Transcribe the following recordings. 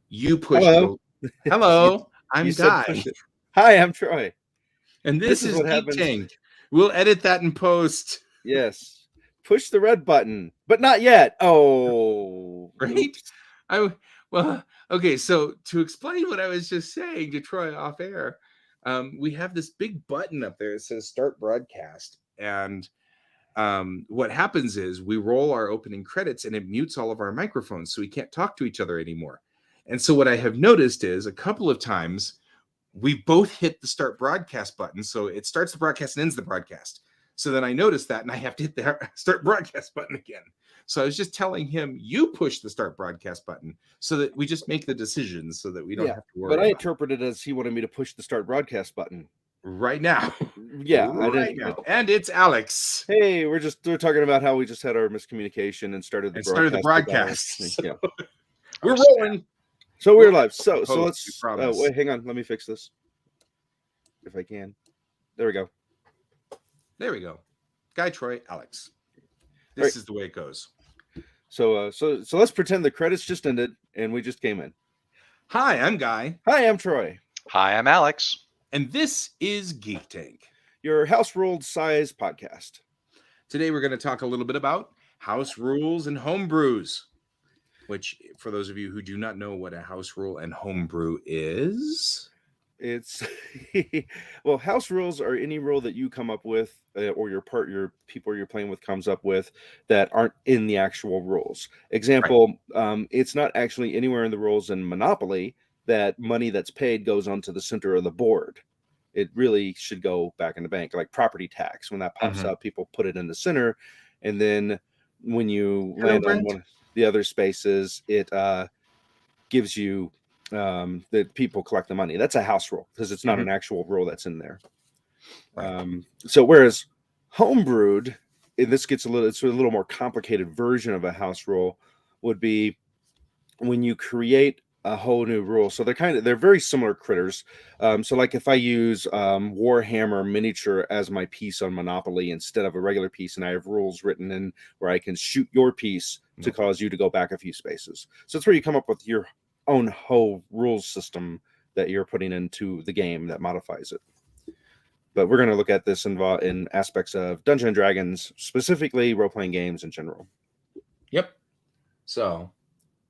You push Hello. the... Hello, You I'm said Guy. push it. Hi, I'm Troy. And This this is is what Geek happens. Tank. We'll edit that in post. Yes. Push the red button, but not yet. Oh, Right? oops. Okay, so to explain what I was just saying to Troy off air, we have this big button up there that says start broadcast. And what happens is we roll our opening credits and it mutes all of our microphones, so we can't talk to each other anymore. And so what I have noticed is a couple of times we both hit the start broadcast button. So it starts the broadcast and ends the broadcast. So then I noticed that and I have to hit the start broadcast button again. So I was just telling him, you push the start broadcast button so that we just make the decisions so that we don't Yeah, have to worry but I about it interpreted it as he wanted me to push the start broadcast button. right now. Yeah, I Right didn't. now. And it's Alex. Hey, we're talking about how we just had our miscommunication and started the And started the broadcast. broadcast. Yeah. We're rolling. So we're We'll live. edit in So post, let's we promise. wait. Hang on. Let me fix this if I can. There we go. There we go. Guy, Troy, Alex. This Right. is the way it goes. So let's pretend the credits just ended and we just came in. Hi, I'm Guy. Hi, I'm Troy. Hi, I'm Alex. And this is Geek Tank. Your house ruled size podcast. Today we're going to talk a little bit about house rules and homebrews, which for those of you who do not know what a house rule and homebrew is, It's well, house rules are any rule that you come up with or your people you're playing with comes up with that aren't in the actual rules. Example, it's not actually anywhere in the rules in Monopoly that money that's paid goes onto the center of the board. It really should go back in the bank, like property tax. When that pops up, people put it in the center, and then when you land on one of the other spaces, it gives you that people collect the money. That's a house rule because it's not an actual rule that's in there. So whereas homebrewed, and this gets it's a little more complicated version of a house rule, would be when you create a whole new rule. So they're very similar critters. So like if I use Warhammer miniature as my piece on Monopoly instead of a regular piece, and I have rules written in where I can shoot your piece to cause you to go back a few spaces. So that's where you come up with your own whole rules system that you're putting into the game that modifies it. But we're going to look at this in aspects of Dungeons and Dragons, specifically role-playing games in general. Yep. So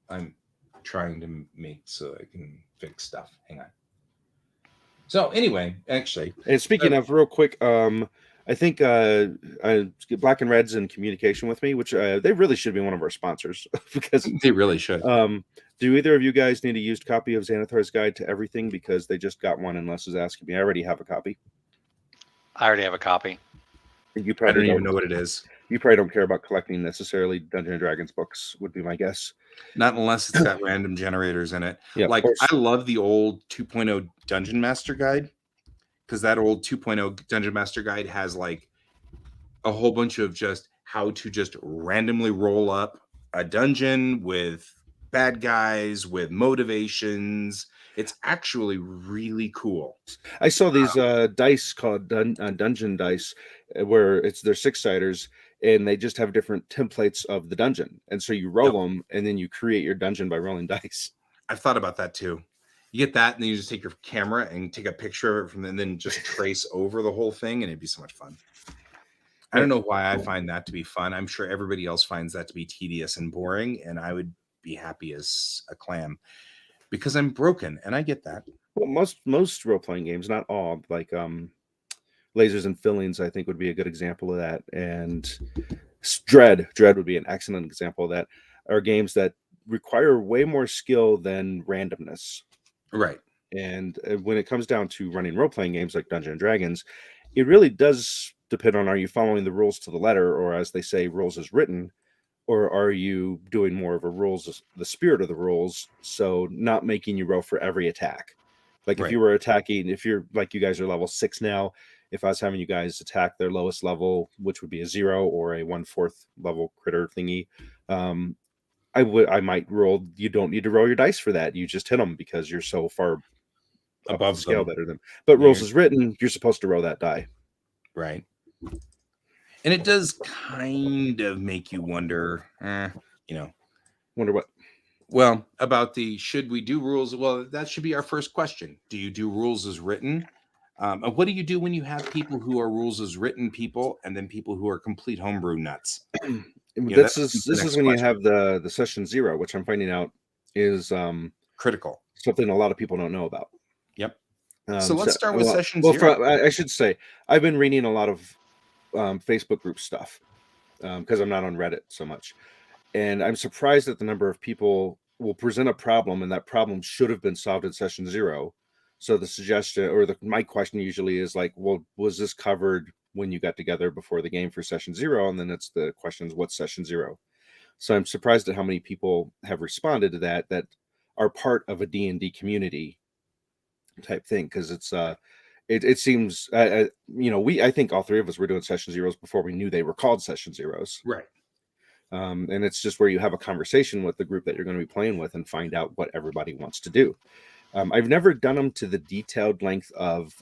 I'm trying to make so I can fix stuff. Hang on. So anyway, actually, and speaking of real quick, I think Black and Red's in communication with me, which they really should be one of our sponsors because they really should. Do either of you guys need a used copy of Xanathar's Guide to Everything? Because they just got one, and Les is asking me. I already have a copy. I already have a copy. You probably don't even know what it is. You probably don't care about collecting necessarily Dungeons and Dragons books, would be my guess. Not unless it's got random generators in it. Yeah, like I love the old 2.0 Dungeon Master Guide, because that old 2.0 Dungeon Master Guide has like a whole bunch of just how to just randomly roll up a dungeon with bad guys, with motivations. It's actually really cool. I saw these dice called dungeon dice, where they're 6-siders, and they just have different templates of the dungeon, and so you roll them, and then you create your dungeon by rolling dice. I've thought about that too. You get that, and then you just take your camera and take a picture of it and then just trace over the whole thing, and it'd be so much fun. I don't know why I find that to be fun. I'm sure everybody else finds that to be tedious and boring, and I would be happy as a clam because I'm broken, and I get that. Well, most role-playing games, not all, like Lasers and Fillings, I think would be a good example of that, and Dread would be an excellent example of that, are games that require way more skill than randomness. Right. And when it comes down to running role-playing games like Dungeons and Dragons, it really does depend on, are you following the rules to the letter, or as they say, rules as written, or are you doing more of the spirit of the rules, so not making you roll for every attack. Like if you were attacking, if you're like you guys are level 6 now, if I was having you guys attack their lowest level, which would be a 0 or a 1/4 level critter thingy, I might roll. You don't need to roll your dice for that. You just hit them because you're so far above the scale better than. But rules as written, you're supposed to roll that die. Right. And it does kind of make you wonder, Wonder what? Well, about the should we do rules? Well, that should be our first question. Do you do rules as written? And what do you do when you have people who are rules as written people and then people who are complete homebrew nuts? That becomes the This is next when you question. have the session zero, which I'm finding out is Critical. something a lot of people don't know about. Yep. So let's start with well, session well, zero. I should say I've been reading a lot of Facebook group stuff because I'm not on Reddit so much, and I'm surprised at the number of people will present a problem, and that problem should have been solved at session zero. So the suggestion or my question usually is like, well, was this covered when you got together before the game for session zero? And then it's the questions, what's session zero? So I'm surprised at how many people have responded to that are part of a D&D community type thing, because it seems I think all three of us were doing session zeros before we knew they were called session zeros. Right. And it's just where you have a conversation with the group that you're going to be playing with and find out what everybody wants to do. I've never done them to the detailed length of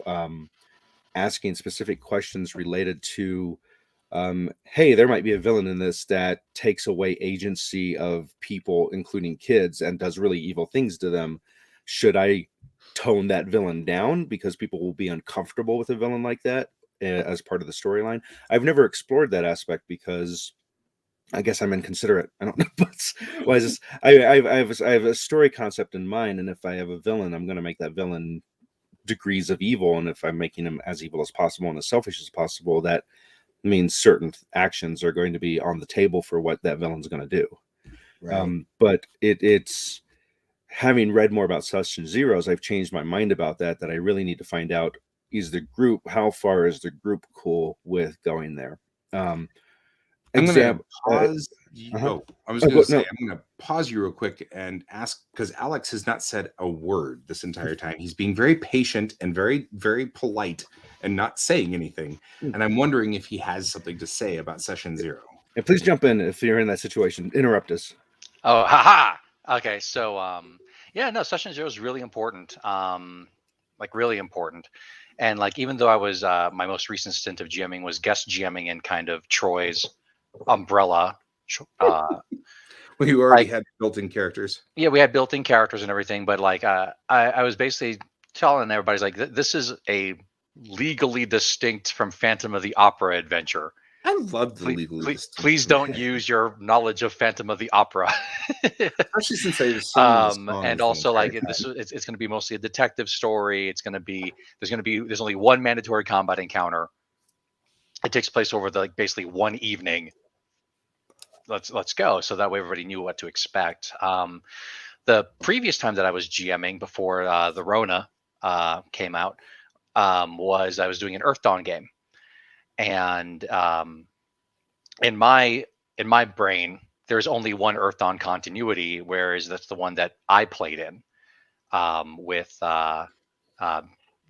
asking specific questions related to hey, there might be a villain in this that takes away agency of people, including kids, and does really evil things to them. Should I tone that villain down because people will be uncomfortable with a villain like that as part of the storyline? I've never explored that aspect because I guess I'm inconsiderate. I don't know. But why is this? I have a story concept in mind, and if I have a villain, I'm going to make that villain degrees of evil, and if I'm making him as evil as possible and as selfish as possible, that means certain actions are going to be on the table for what that villain's going to do. Right. But it's having read more about session zeros, I've changed my mind about that I really need to find out, how far is the group cool with going there? I'm going to Example. pause. Uh-huh. I was going to say, No. I'm going to pause you real quick and ask, because Alex has not said a word this entire time. He's being very patient and very, very polite and not saying anything. And I'm wondering if he has something to say about session zero. And please jump in if you're in that situation. Interrupt us. Oh, haha. Okay, so yeah, no, session zero is really important. Like really important. And like even though I was my most recent stint of GMing was guest GMing in kind of Troy's umbrella. Well, you already Like had built-in characters. yeah, we had built-in characters and everything, but like I was basically telling everybody's like this is a legally distinct from Phantom of the Opera adventure. I love the Please, legally please, distinct please from don't use your knowledge of Phantom of the Opera. especially since I've singing the And songs the also entire like time. it's going to be mostly a detective story. It's going to be there's only one mandatory combat encounter. It takes place over the like basically one evening. Let's go. So that way everybody knew what to expect. The previous time that I was GMing before the Rona came out was I was doing an Earth Dawn game, and in my brain there's only one Earth Dawn continuity, whereas that's the one that I played in with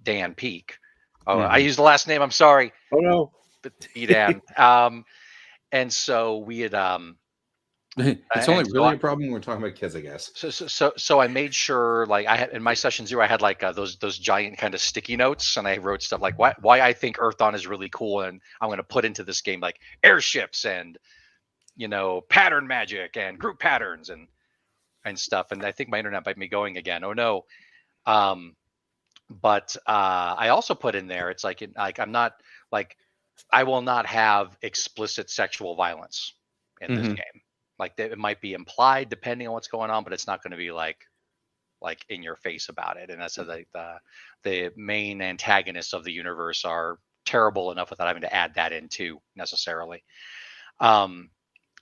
Dan Peak. Oh, I used the last name. I'm sorry, Oh no. but Dan. And so we had It's only and so really a problem when we're talking about kids, I guess. so I made sure like I had in my session zero I had like those giant kind of sticky notes, and I wrote stuff like why I think Earth Dawn is really cool, and I'm going to put into this game like airships and pattern magic and group patterns and stuff. And I think my internet might be going again. Oh no. But I also put in there it's like I'm not like I will not have explicit sexual violence in this game. Like it might be implied depending on what's going on, but it's not going to be like in your face about it. And that's like the main antagonists of the universe are terrible enough without having to add that in too necessarily. And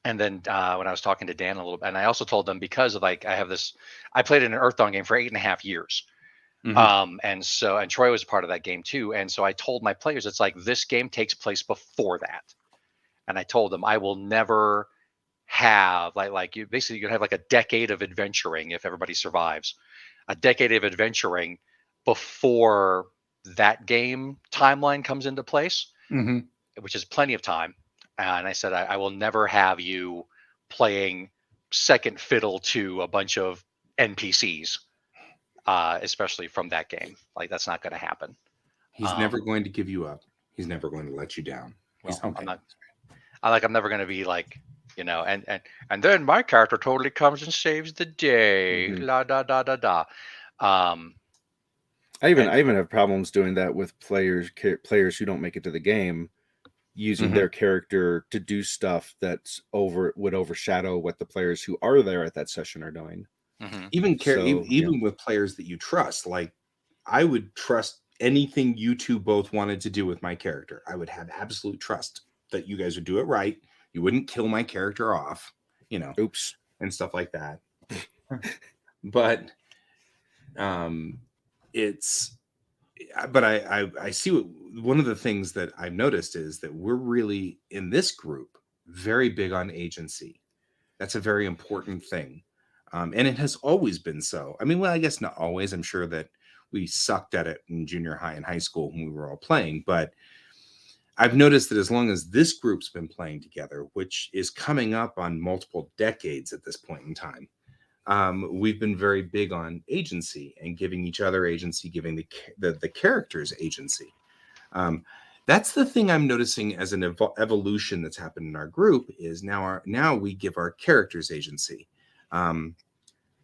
then when I was talking to Dan a little bit, and I also told them because of like I played in an Earth Dawn game for 8.5 years. And Troy was part of that game too. And so I told my players, it's like this game takes place before that. And I told them I will never have like you basically you're gonna have like a decade of adventuring if everybody survives. A decade of adventuring before that game timeline comes into place, which is plenty of time. And I said, I will never have you playing second fiddle to a bunch of NPCs, especially from that game. Like that's not going to happen. He's never going to give you up. He's never going to let you down. Well, Okay. I'm never going to be like you know, and then my character totally comes and saves the day. La da da da da. Um, I even and have problems doing that with players who don't make it to the game, using their character to do stuff that's would overshadow what the players who are there at that session are doing. Even with players that you trust, like I would trust anything you two both wanted to do with my character. I would have absolute trust that you guys would do it right. You wouldn't kill my character off, you know, Oops. and stuff like that. But it's but I see one of the things that I've noticed is that we're really in this group very big on agency. That's a very important thing. And it has always been so. I mean, well, I guess not always. I'm sure that we sucked at it in junior high and high school when we were all playing. But I've noticed that as long as this group's been playing together, which is coming up on multiple decades at this point in time, we've been very big on agency and giving each other agency, giving the characters agency. That's the thing I'm noticing as an evolution that's happened in our group is now we give our characters agency.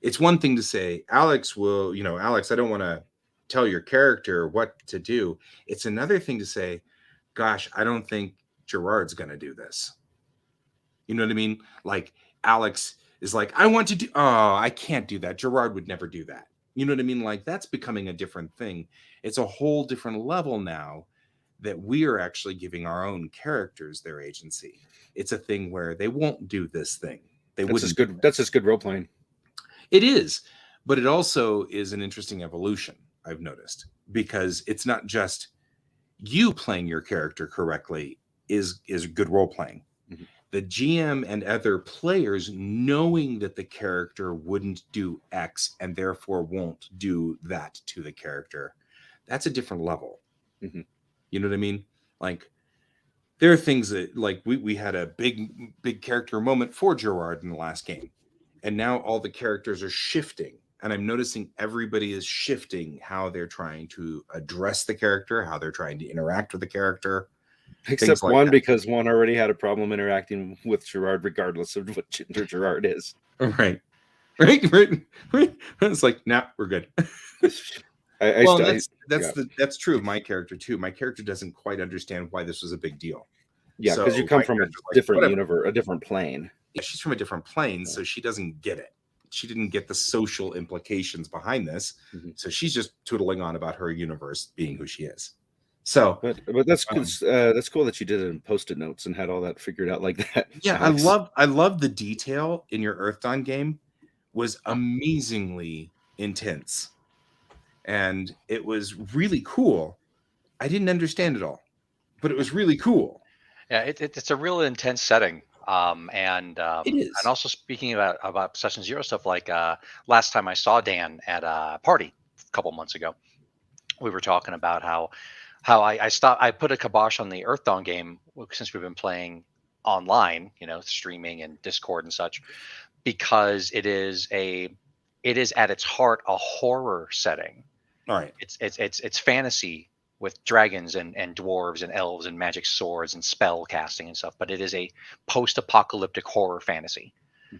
It's one thing to say, Alex, I don't want to tell your character what to do. It's another thing to say, gosh, I don't think Gerard's going to do this. You know what I mean? Like Alex is like, I want to do, oh, I can't do that. Gerard would never do that. You know what I mean? Like that's becoming a different thing. It's a whole different level now that we are actually giving our own characters their agency. It's a thing where they won't do this thing. That's just good role playing. It is, but it also is an interesting evolution, I've noticed, because it's not just you playing your character correctly is good role playing. Mm-hmm. The GM and other players knowing that the character wouldn't do X and therefore won't do that to the character. That's a different level. Mm-hmm. You know what I mean? Like there are things that like we had a big character moment for Gerard in the last game. And now all the characters are shifting. And I'm noticing everybody is shifting how they're trying to address the character, how they're trying to interact with the character. Except like one, because one already had a problem interacting with Gerard, regardless of what gender Gerard is. Right. It's like, nah, we're good. That's true of my character too. My character doesn't quite understand why this was a big deal. Yeah, because you come from a different universe, a different plane. Yeah, she's from a different plane, so she doesn't get it. She didn't get the social implications behind this, so she's just tootling on about her universe being who she is. So, but that's cool. That's cool that you did it in Post-it notes and had all that figured out like that. Yeah, Alex. I love the detail in your Earth Dawn game. Was amazingly intense, and it was really cool. I didn't understand it all, but it was really cool. Yeah, it's a real intense setting. And it is. And also speaking about Session Zero stuff, like last time I saw Dan at a party a couple months ago, we were talking about how I put a kibosh on the Earth Dawn game since we've been playing online, streaming and Discord and such, because it is at its heart a horror setting. All right. It's fantasy with dragons and dwarves and elves and magic swords and spell casting and stuff, but it is a post-apocalyptic horror fantasy.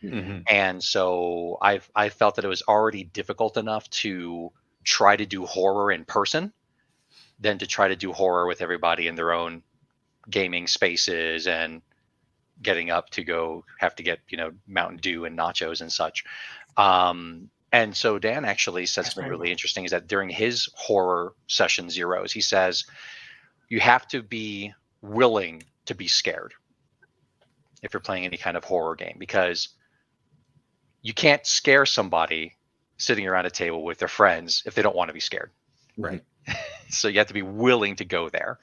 Mm-hmm. And so I felt that it was already difficult enough to try to do horror in person than to try to do horror with everybody in their own gaming spaces and getting up to have to get Mountain Dew and nachos and such. And so Dan actually said something really interesting, is that during his horror session zeros, he says, you have to be willing to be scared if you're playing any kind of horror game, because you can't scare somebody sitting around a table with their friends if they don't want to be scared. Right. So you have to be willing to go there.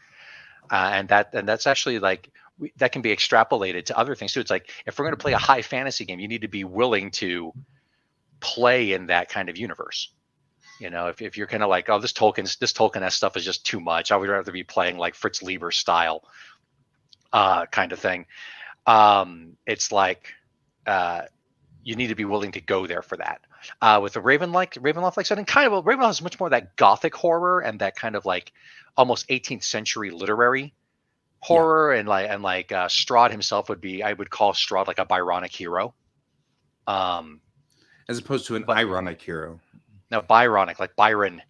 And that's actually like, that can be extrapolated to other things too. It's like, if we're going to play a high fantasy game, you need to be willing to play in that kind of universe. If you're kind of like, oh, this Tolkien-esque stuff is just too much, I would rather be playing like Fritz Lieber style kind of thing. It's like you need to be willing to go there for that. With the Ravenloft-like setting, Ravenloft is much more that gothic horror and that kind of like almost 18th century literary horror, and Strahd himself I would call Strahd like a Byronic hero. As opposed to an ironic hero. No, Byronic, like Byron.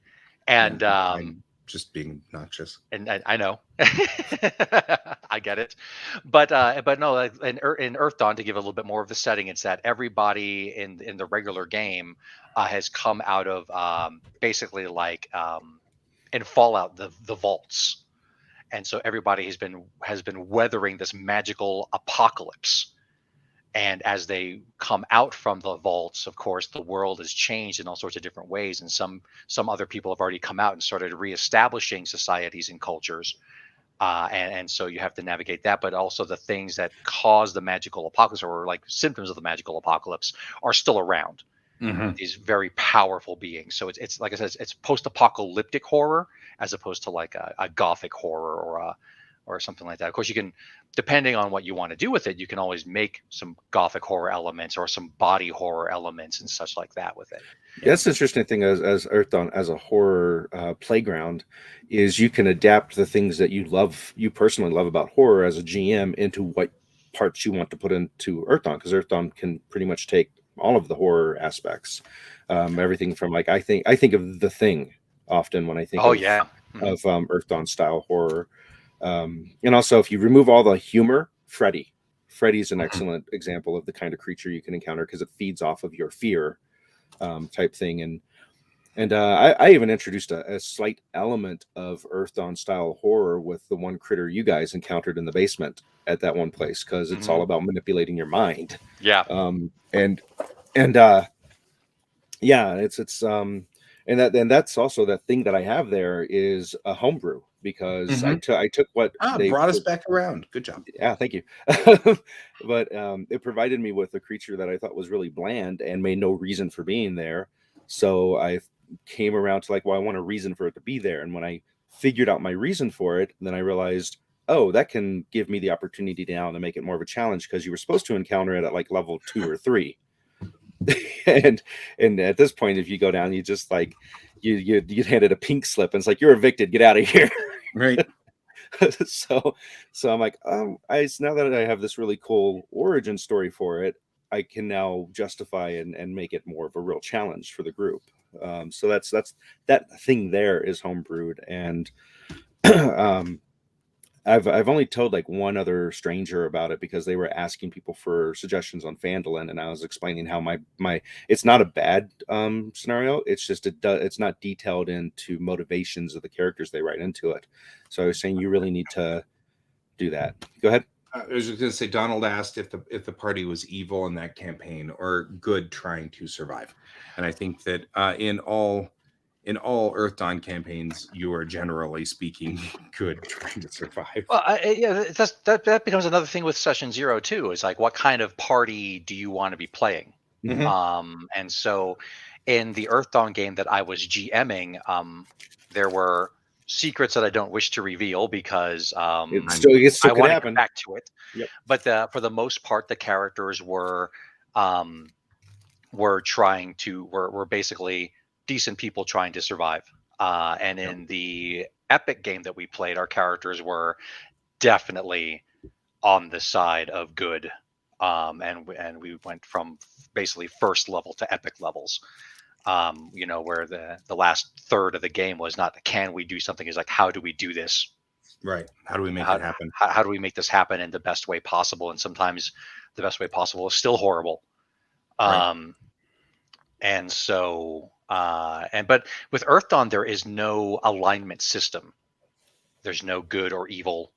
And yeah, I'm just being obnoxious. And I know, I get it, but no, like in Earth Dawn, to give a little bit more of the setting, it's that everybody in the regular game has come out of basically in Fallout the vaults, and so everybody has been weathering this magical apocalypse. And as they come out from the vaults, of course, the world has changed in all sorts of different ways, and some other people have already come out and started reestablishing societies and cultures. And so you have to navigate that, but also the things that cause the magical apocalypse, or like symptoms of the magical apocalypse, are still around. These very powerful beings. So it's like I said, it's post-apocalyptic horror as opposed to like a gothic horror or something like that. Of course, you can, depending on what you want to do with it, you can always make some gothic horror elements or some body horror elements and such like that with it. Yeah, that's the interesting thing as Earthdawn as a horror playground is you can adapt the things that you personally love about horror as a GM into what parts you want to put into Earthdawn, because Earthdawn can pretty much take all of the horror aspects, everything from like I think of The Thing often when I think of Earthdawn style horror. And also, if you remove all the humor, Freddy's an excellent example of the kind of creature you can encounter because it feeds off of your fear type thing. And I even introduced a slight element of Earthdawn style horror with the one critter you guys encountered in the basement at that one place, because it's all about manipulating your mind. Yeah. And that's also that thing that I have there is a homebrew, because I took what they brought us back around. Good job. Yeah, thank you. But it provided me with a creature that I thought was really bland and made no reason for being there. So I came around to like, well, I want a reason for it to be there. And when I figured out my reason for it, then I realized, oh, that can give me the opportunity now to make it more of a challenge, because you were supposed to encounter it at like level 2 or 3. and at this point, if you go down, you just like you get handed a pink slip and it's like, you're evicted, get out of here. Right. so I'm like, now that I have this really cool origin story for it, I can now justify and make it more of a real challenge for the group. So that's that thing there is homebrewed. And I've only told like one other stranger about it, because they were asking people for suggestions on Phandalin, and I was explaining how my it's not a bad scenario. It's just it's not detailed into motivations of the characters they write into it. So I was saying you really need to do that. Go ahead. I was just going to say, Donald asked if the party was evil in that campaign or good trying to survive, and I think that in all Earthdawn campaigns, you are generally speaking good trying to survive. Well, that becomes another thing with Session 0 too. Is like, what kind of party do you want to be playing? And so, in the Earthdawn game that I was GMing, there were secrets that I don't wish to reveal, because I want to come back to it. Yep. But for the most part, the characters were basically decent people trying to survive. And in the epic game that we played, our characters were definitely on the side of good. And we went from basically first level to epic levels. Where the last third of the game was not can we do something, is like, how do we do this? Right. How do we make it happen? How do we make this happen in the best way possible? And sometimes the best way possible is still horrible. Right. And so, but with Earthdawn, there is no alignment system. There's no good or evil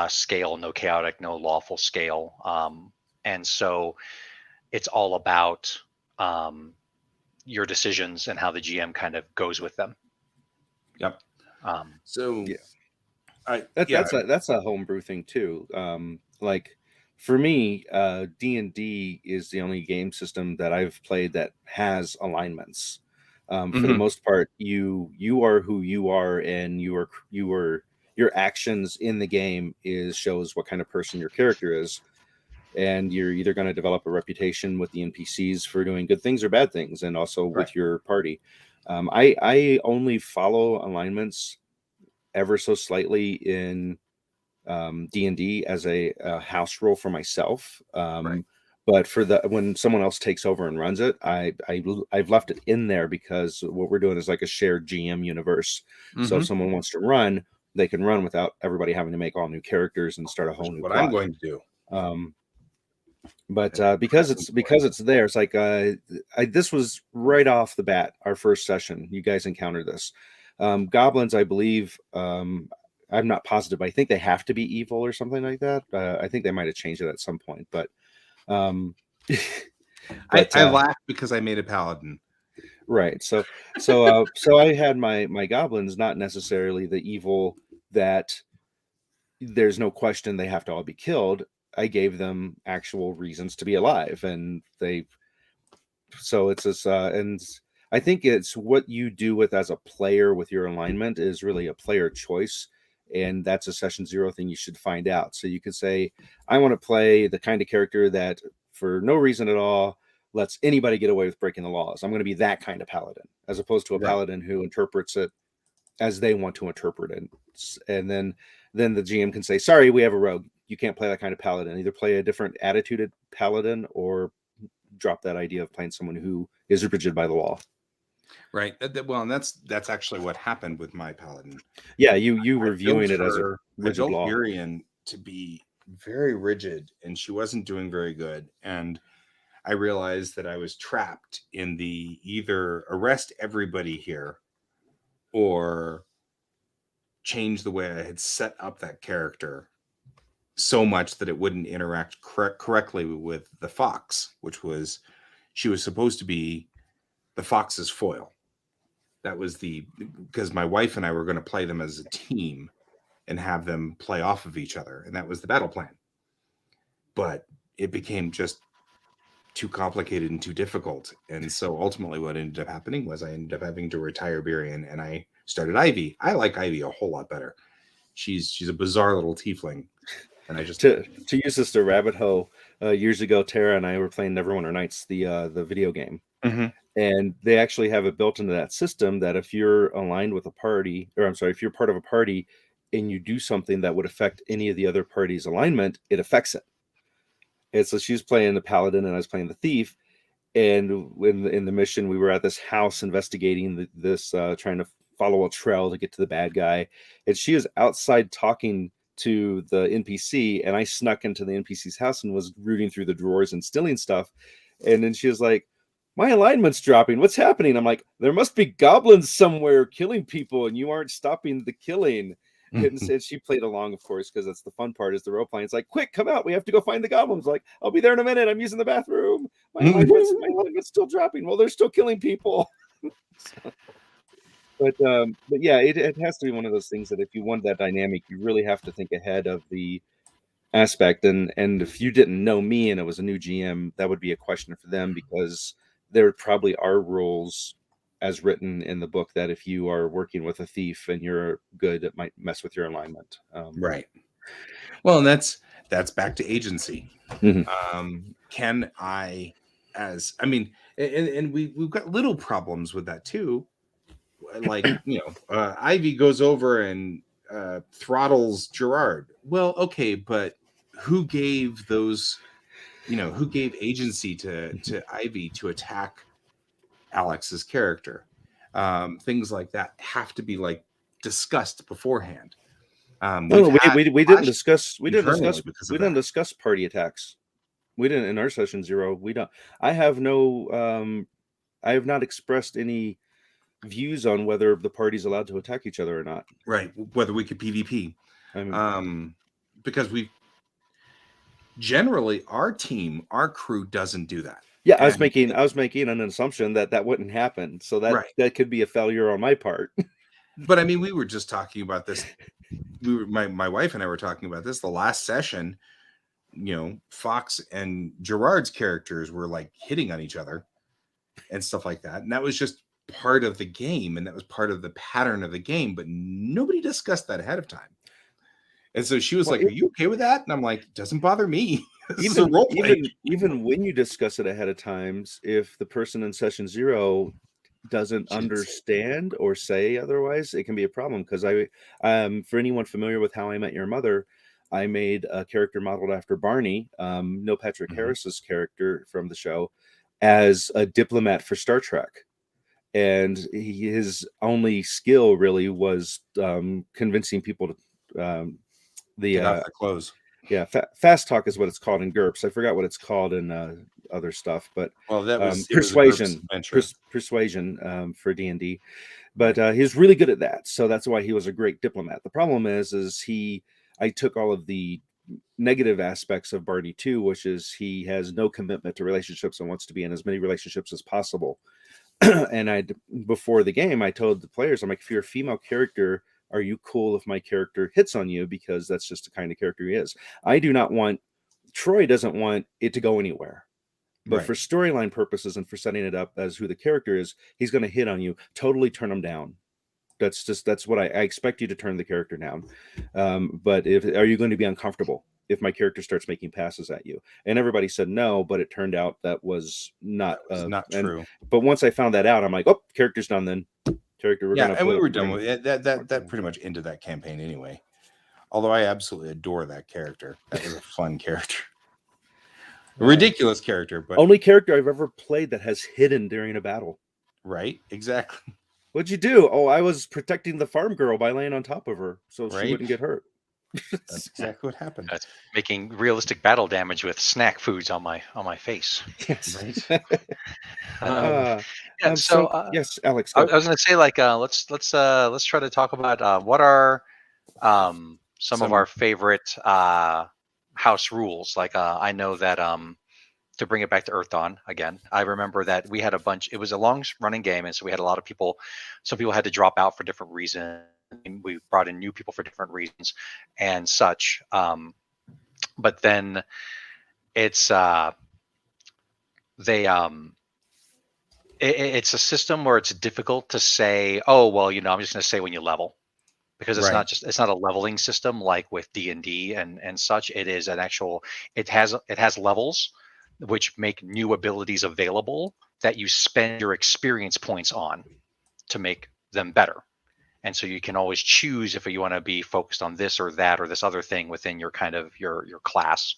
scale, no chaotic, no lawful scale. And so it's all about your decisions and how the GM kind of goes with them. Yep. That's a homebrew thing too. Like for me, D&D is the only game system that I've played that has alignments. For the most part, you are who you are, and your actions in the game shows what kind of person your character is. And you're either going to develop a reputation with the NPCs for doing good things or bad things, and also with your party. I only follow alignments ever so slightly in D&D as a house rule for myself. Right. But for when someone else takes over and runs it, I've left it in there because what we're doing is like a shared GM universe. So if someone wants to run, they can run without everybody having to make all new characters and start a whole new What plot. I'm going to do. But because it's there, it's like this was right off the bat our first session. You guys encountered this. Goblins, I believe. I'm not positive, but I think they have to be evil or something like that. I think they might have changed it at some point, but I laughed because I made a paladin. Right. So I had my goblins, not necessarily the evil that there's no question they have to all be killed. I gave them actual reasons to be alive, and it's this and I think it's what you do with as a player with your alignment is really a player choice. And that's a session 0 thing you should find out. So you could say, I want to play the kind of character that for no reason at all lets anybody get away with breaking the laws. I'm going to be that kind of paladin, as opposed to a paladin who interprets it as they want to interpret it. And then the GM can say, sorry, we have a rogue. You can't play that kind of paladin. Either play a different attituded paladin or drop that idea of playing someone who is rigid by the law. Right. Well, and that's actually what happened with my paladin. Yeah, you were viewing it as a rigid law. Burian to be very rigid, and she wasn't doing very good. And I realized that I was trapped in the either arrest everybody here or change the way I had set up that character so much that it wouldn't interact correctly with the fox, which was she was supposed to be the fox's foil. That was because my wife and I were going to play them as a team and have them play off of each other. And that was the battle plan. But it became just too complicated and too difficult. And so ultimately what ended up happening was I ended up having to retire Birion, and I started Ivy. I like Ivy a whole lot better. She's a bizarre little tiefling. And I just to use this to rabbit hole, years ago, Tara and I were playing Neverwinter Nights, the video game. And they actually have it built into that system that if you're aligned with a party, or I'm sorry, if you're part of a party and you do something that would affect any of the other party's alignment, it affects it. And so she was playing the paladin and I was playing the thief. And in the mission, we were at this house investigating this, trying to follow a trail to get to the bad guy. And she was outside talking to the NPC, and I snuck into the NPC's house and was rooting through the drawers and stealing stuff. And then she was like, my alignment's dropping. What's happening? I'm like, there must be goblins somewhere killing people, and you aren't stopping the killing. And she played along, of course, because that's the fun part is the role playing. It's like, quick, come out. We have to go find the goblins. Like, I'll be there in a minute. I'm using the bathroom. My alignment's still dropping. Well, they're still killing people. But yeah, it has to be one of those things that if you want that dynamic, you really have to think ahead of the aspect. And if you didn't know me and it was a new GM, that would be a question for them, because there probably are rules as written in the book that if you are working with a thief and you're good, it might mess with your alignment. Right. Well, and that's back to agency. Can I, and we've got little problems with that too. Like, Ivy goes over and throttles Gerard. Well, okay, but who gave agency to Ivy to attack Alex's character? Things like that have to be like discussed beforehand. We didn't discuss party attacks. We didn't in our session 0. We don't. I have not expressed any views on whether the party's allowed to attack each other or not. Right. Whether we could PvP. Because we generally our crew doesn't do that. Yeah, I was making an assumption that wouldn't happen. So that could be a failure on my part. But I mean, we were just talking about this. My wife and I were talking about this the last session. Fox and Gerard's characters were like hitting on each other and stuff like that. And that was just part of the game, and that was part of the pattern of the game, but nobody discussed that ahead of time. And so she was like, are you okay with that? And I'm like, doesn't bother me. Even when you discuss it ahead of times, if the person in session 0 doesn't understand or say otherwise, it can be a problem. Because for anyone familiar with How I Met Your Mother, I made a character modeled after Barney, Neil Patrick Mhm. Harris's character from the show, as a diplomat for Star Trek. And his only skill really was convincing people to Take off their clothes. fast talk is what it's called in GURPS. I forgot what it's called in other stuff, but Well, it was a GURPS persuasion, adventure. persuasion for D&D. But he was really good at that, so that's why he was a great diplomat. The problem is I took all of the negative aspects of Barney too, which is he has no commitment to relationships and wants to be in as many relationships as possible. And before the game, I told the players, I'm like, if you're a female character, are you cool if my character hits on you? Because that's just the kind of character he is. Troy doesn't want it to go anywhere. But for storyline purposes and for setting it up as who the character is, he's going to hit on you. Totally turn him down. That's what I expect you to turn the character down. But are you going to be uncomfortable if my character starts making passes at you? And everybody said no, but it turned out that was not true. But once I found that out, I'm like, oh, character's done then. Character, and we were done with it. That pretty much ended that campaign anyway. Although I absolutely adore that character. That was a fun character. A ridiculous character, but only character I've ever played that has hidden during a battle. Right, exactly. What'd you do? Oh, I was protecting the farm girl by laying on top of her so she wouldn't get hurt. That's exactly what happened. That's making realistic battle damage with snack foods on my face. Yes. Right. Yes, Alex. I was going to say, like, let's try to talk about what are some of our favorite house rules. Like, I know that to bring it back to Earth Dawn again, I remember that we had a bunch. It was a long running game, and so we had a lot of people. Some people had to drop out for different reasons. We brought in new people for different reasons and such. But then it's it's a system where it's difficult to say, oh, well, I'm just going to say when you level, because it's not a leveling system like with D&D and such. It is an actual, it has levels which make new abilities available that you spend your experience points on to make them better. And so you can always choose if you want to be focused on this or that or this other thing within your kind of your class.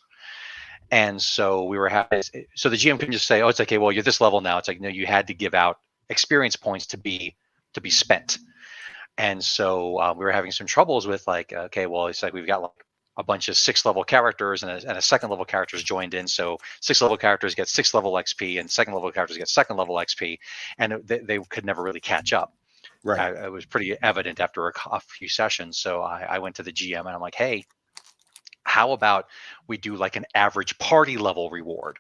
And so we were happy. So the GM can just say, "Oh, it's okay. Well, you're this level now." It's like, no, you had to give out experience points to be spent. And so we were having some troubles with like, okay, well, it's like we've got like a bunch of 6th level characters and a 2nd level characters joined in. So 6th level characters get 6th level XP and 2nd level characters get 2nd level XP, and they could never really catch up. Right. It was pretty evident after a few sessions. So I went to the GM and I'm like, hey, how about we do like an average party level reward?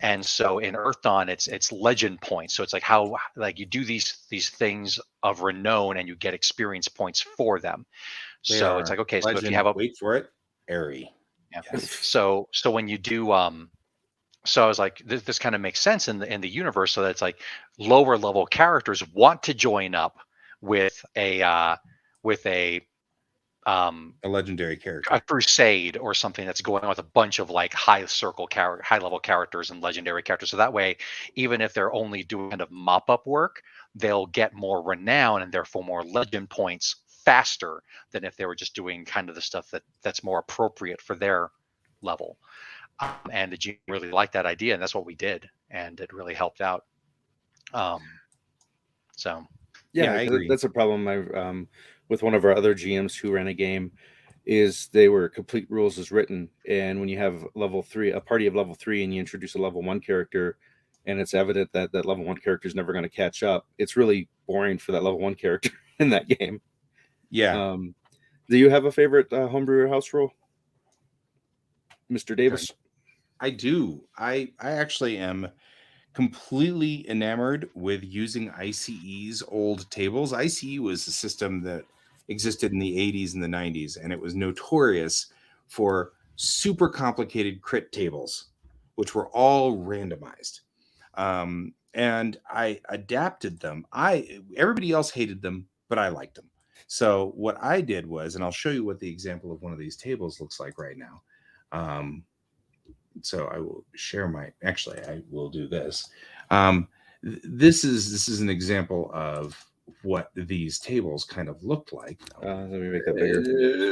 And so in Earth Dawn, it's legend points. So it's like how like you do these things of renown and you get experience points for them. So it's like, okay, legend, so if you have wait for it, airy. Yeah. Yes. So when you do so I was like, this kind of makes sense in the universe. So that's like lower level characters want to join up with a legendary character, a crusade or something that's going on with a bunch of like high level characters and legendary characters. So that way, even if they're only doing kind of mop up work, they'll get more renown and therefore more legend points faster than if they were just doing kind of the stuff that's more appropriate for their level. And the GM really liked that idea, and that's what we did, and it really helped out. So yeah, I agree. That's a problem with one of our other GMs who ran a game, is they were complete rules as written, and when you have a party of level 3 and you introduce a level 1 character and it's evident that level 1 character is never going to catch up, it's really boring for that level 1 character in that game. Yeah. Do you have a favorite homebrew house rule, Mr. Davis? I do. I actually am completely enamored with using ICE's old tables. ICE was a system that existed in the 80s and the 90s, and it was notorious for super complicated crit tables, which were all randomized. And I adapted them. Everybody else hated them, but I liked them. So what I did was, and I'll show you what the example of one of these tables looks like right now. So I will share I will do this. This is an example of what these tables kind of looked like. Let me make that bigger.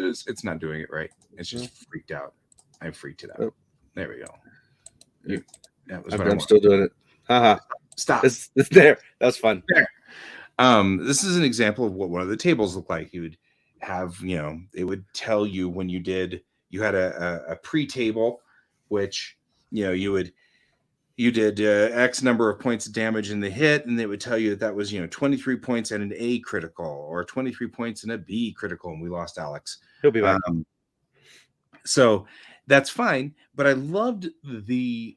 It's not doing it right. It's just freaked out. I freaked it out. Oh. There we go. That was what I I'm wanted. still doing it. Haha. Stop. It's there. That's fun. There. This is an example of what one of the tables looked like. You would have, it would tell you when you had a pre-table, which, you did X number of points of damage in the hit, and it would tell you that was, 23 points and an A critical, or 23 points and a B critical, and we lost Alex. He'll be back. So that's fine, but I loved the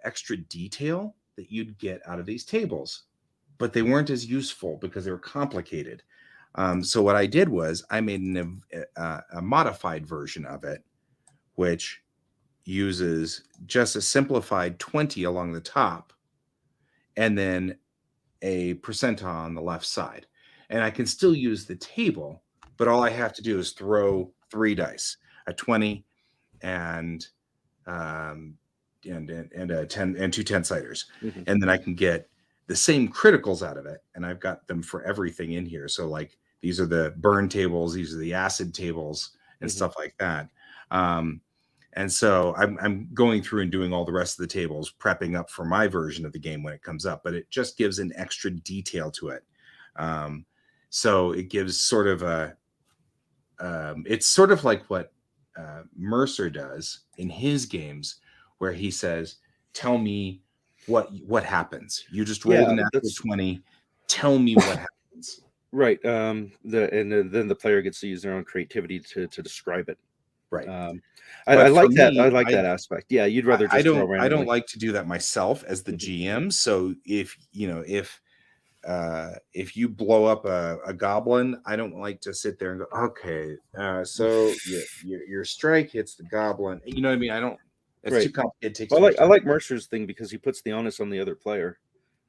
extra detail that you'd get out of these tables, but they weren't as useful because they were complicated. So what I did was I made a modified version of it, which uses just a simplified 20 along the top and then a percentile on the left side. And I can still use the table, but all I have to do is throw 3 dice, a 20 and a 10 and 2 10-siders. Mm-hmm. And then I can get the same criticals out of it. And I've got them for everything in here. So like these are the burn tables, these are the acid tables and stuff like that. And so I'm going through and doing all the rest of the tables, prepping up for my version of the game when it comes up, but it just gives an extra detail to it. So it gives sort of it's sort of like what Mercer does in his games, where he says, tell me what happens. You just rolled an actual 20. Tell me what happens. Right. Then the player gets to use their own creativity to describe it. Right. I like that. I like that aspect. Yeah, you'd rather just I don't like to do that myself as the GM. So if you blow up a goblin, I don't like to sit there and go, okay, so your strike hits the goblin. You know what I mean? I don't. It's too complicated. I like Mercer's thing because he puts the onus on the other player,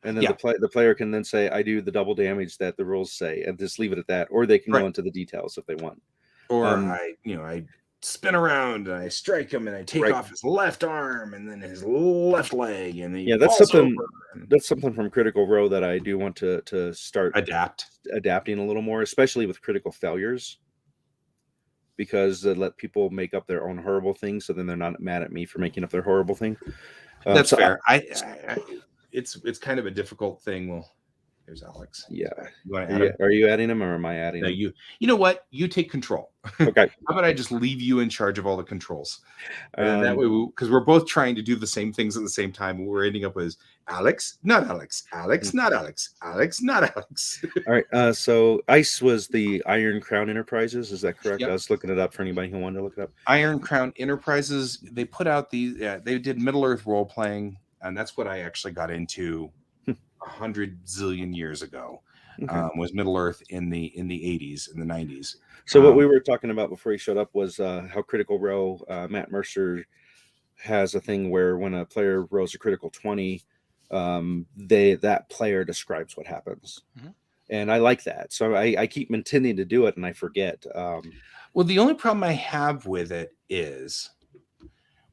and then the player can then say, "I do the double damage that the rules say," and just leave it at that. Or they can go into the details if they want. Or I spin around and I strike him and I take off his left arm and then his left leg, and then that's something from Critical Role that I do want to start adapting a little more, especially with critical failures, because they let people make up their own horrible things, so then they're not mad at me for making up their horrible thing. That's fair. It's kind of a difficult thing. Well, there's Alex. Yeah. Are you adding him or am I adding him? You know what? You take control. Okay. How about I just leave you in charge of all the controls? And that way, because we're both trying to do the same things at the same time. We're ending up with Alex, not Alex, Alex, not Alex, Alex, not Alex. All right. So ICE was the Iron Crown Enterprises. Is that correct? Yep. I was looking it up for anybody who wanted to look it up. Iron Crown Enterprises. They put out they did Middle Earth role playing, and that's what I actually got into 100 zillion years ago. Was Middle Earth in the 80s and the 90s. So what we were talking about before he showed up was how Critical Role, Matt Mercer has a thing where when a player rolls a critical 20, that player describes what happens. And I like that. So I keep intending to do it and I forget. Well, the only problem I have with it is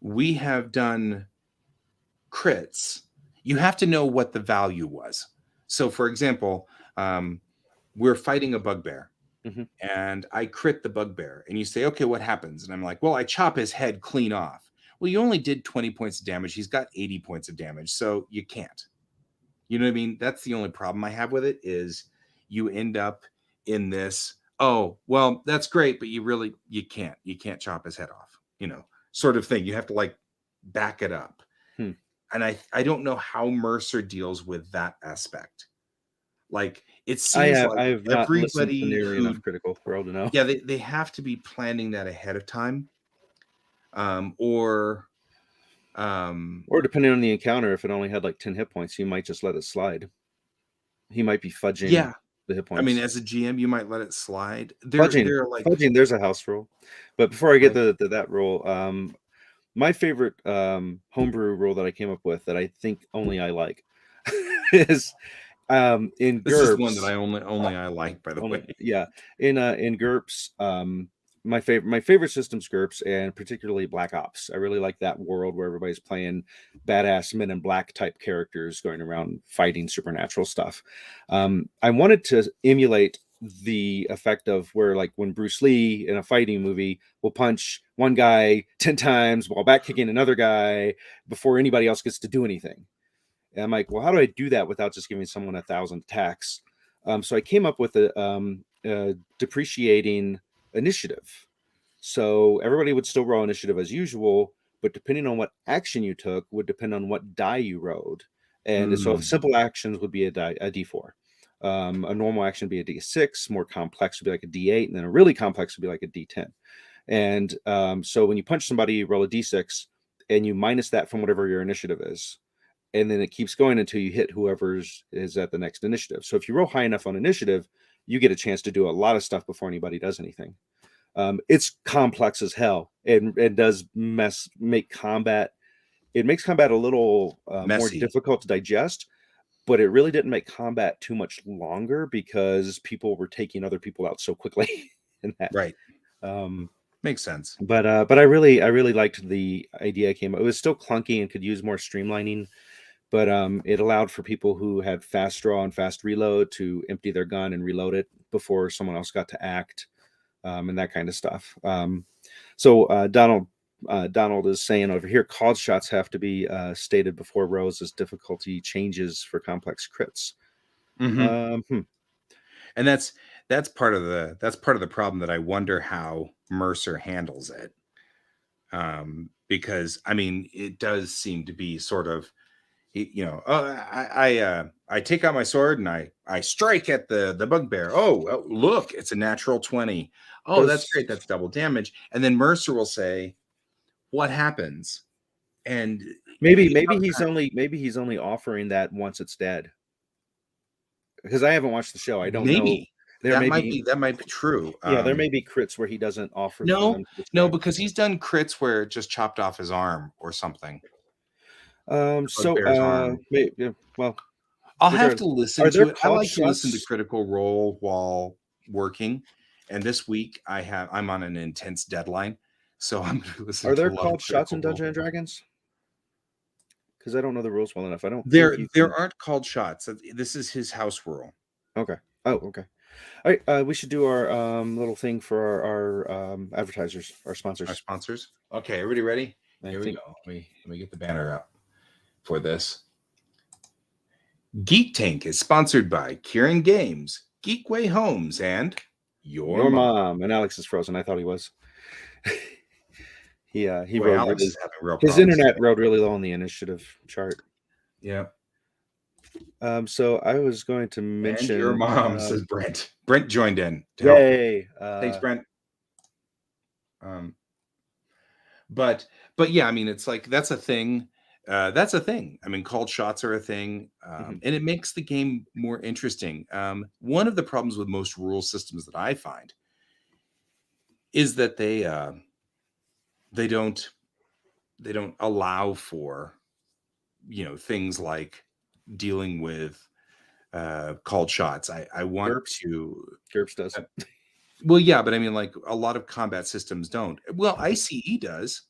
we have done crits. You have to know what the value was. So, for example, we're fighting a bugbear, and I crit the bugbear, and you say, okay, what happens? And I'm like, well, I chop his head clean off. Well, you only did 20 points of damage. He's got 80 points of damage, so you can't. You know what I mean? That's the only problem I have with it, is you end up in this, oh, well, that's great, but you can't chop his head off, sort of thing. You have to like back it up. And I don't know how Mercer deals with that aspect. Like it seems like I've not everybody nearly enough Critical Role to know. Yeah, they have to be planning that ahead of time, or depending on the encounter, if it only had like 10 hit points, you might just let it slide. He might be fudging the hit points. I mean, as a GM, you might let it slide. Fudging, there's a house rule. But before I get to that rule, my favorite homebrew rule that I came up with that I think only I like is in GURPS. This is one that I only I like, by the way. Yeah, in GURPS, my favorite system's GURPS, and particularly Black Ops. I really like that world where everybody's playing badass Men in Black type characters going around fighting supernatural stuff. I wanted to emulate the effect of where, like, when Bruce Lee in a fighting movie will punch one guy 10 times while back kicking another guy before anybody else gets to do anything. And I'm like, well, how do I do that without just giving someone 1,000 attacks? So I came up with a depreciating initiative. So everybody would still roll initiative as usual, but depending on what action you took would depend on what die you rolled. And so simple actions would be a D4. A normal action would be a D6, more complex would be like a D8, and then a really complex would be like a D10. And so when you punch somebody, you roll a D6, and you minus that from whatever your initiative is. And then it keeps going until you hit whoever's is at the next initiative. So if you roll high enough on initiative, you get a chance to do a lot of stuff before anybody does anything. It's complex as hell, and it does make combat. It makes combat a little more difficult to digest, but it really didn't make combat too much longer because people were taking other people out so quickly. In that, right? Makes sense. But I really liked the idea I came up. It was still clunky and could use more streamlining, but it allowed for people who had fast draw and fast reload to empty their gun and reload it before someone else got to act, and that kind of stuff. So Donald is saying over here, called shots have to be stated before rolls as difficulty changes for complex crits. And that's part of the problem that I wonder how Mercer handles it. Because I mean, it does seem to be sort of, I take out my sword and I strike at the bugbear. Oh, well, look, it's a natural 20. Oh, that's great. That's double damage. And then Mercer will say, what happens? And maybe he's only offering that once it's dead. Because I haven't watched the show. I don't know. That might be true. Yeah, there may be crits where he doesn't offer. No, because he's done crits where it just chopped off his arm or something. Maybe, well, I'll have to listen to it. I like to listen to Critical Role while working, and this week I'm on an intense deadline, so I'm going to listen. Are there called shots in Dungeons and Dragons? Because I don't know the rules well enough. There aren't called shots. This is his house rule. Okay. Oh, okay. All right. We should do our little thing for our advertisers, our sponsors. Okay, everybody ready? Here we go. Let me get the banner up for this. Geek Tank is sponsored by Kieran Games, Geekway Homes, and your mom. And Alex is frozen. I thought he was. he Alex rode is having real his internet rode really low on the initiative chart. Yeah. So I was going to mention, and your mom, says Brent. Brent joined in. Yay! Thanks, Brent. But yeah, I mean, it's like that's a thing. That's a thing. I mean, called shots are a thing, and it makes the game more interesting. One of the problems with most rule systems that I find is that they don't allow for, things like dealing with called shots. I want to. GURPS does. Well, yeah, but I mean, like a lot of combat systems don't. Well, ICE does.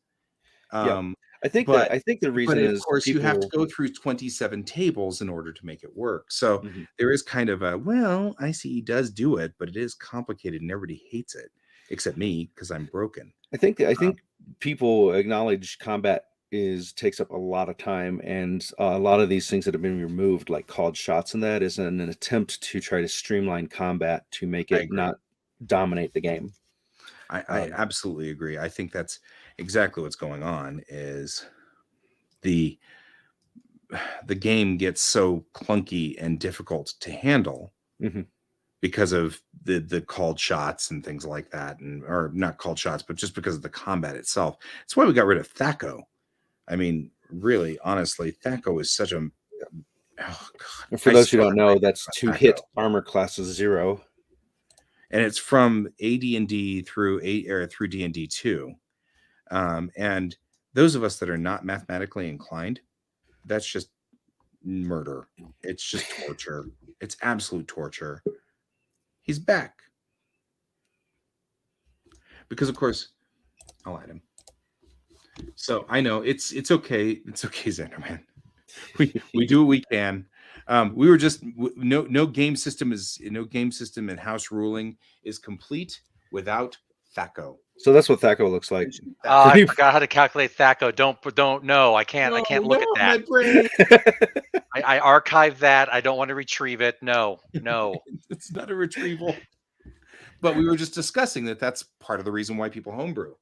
Yeah. I think the reason is, of course, you have to go through 27 tables in order to make it work. So there is kind of ICE does do it, but it is complicated and everybody hates it, except me because I'm broken. I think people acknowledge combat takes up a lot of time, and a lot of these things that have been removed, like called shots, and that is an attempt to try to streamline combat to make it not dominate the game. I absolutely agree. I think that's exactly what's going on. Is the game gets so clunky and difficult to handle because of the called shots and things like that, or not called shots, but just because of the combat itself. That's why we got rid of THAC0. I mean, really, honestly, THAC0 is such a. Oh God! For those who don't know, that's to hit armor classes 0. And it's from AD&D through D&D 2, and those of us that are not mathematically inclined, that's just murder. It's just torture. It's absolute torture. He's back. because of course I'll add him. So I know it's okay. It's okay, Xanderman. We do what we can. We were just no game system in house ruling is complete without THACO. So that's what THACO looks like. I forgot how to calculate THACO. Don't know. I can't look at my that. brain. I archived that. I don't want to retrieve it. No. It's not a retrieval. But we were just discussing that that's part of the reason why people homebrew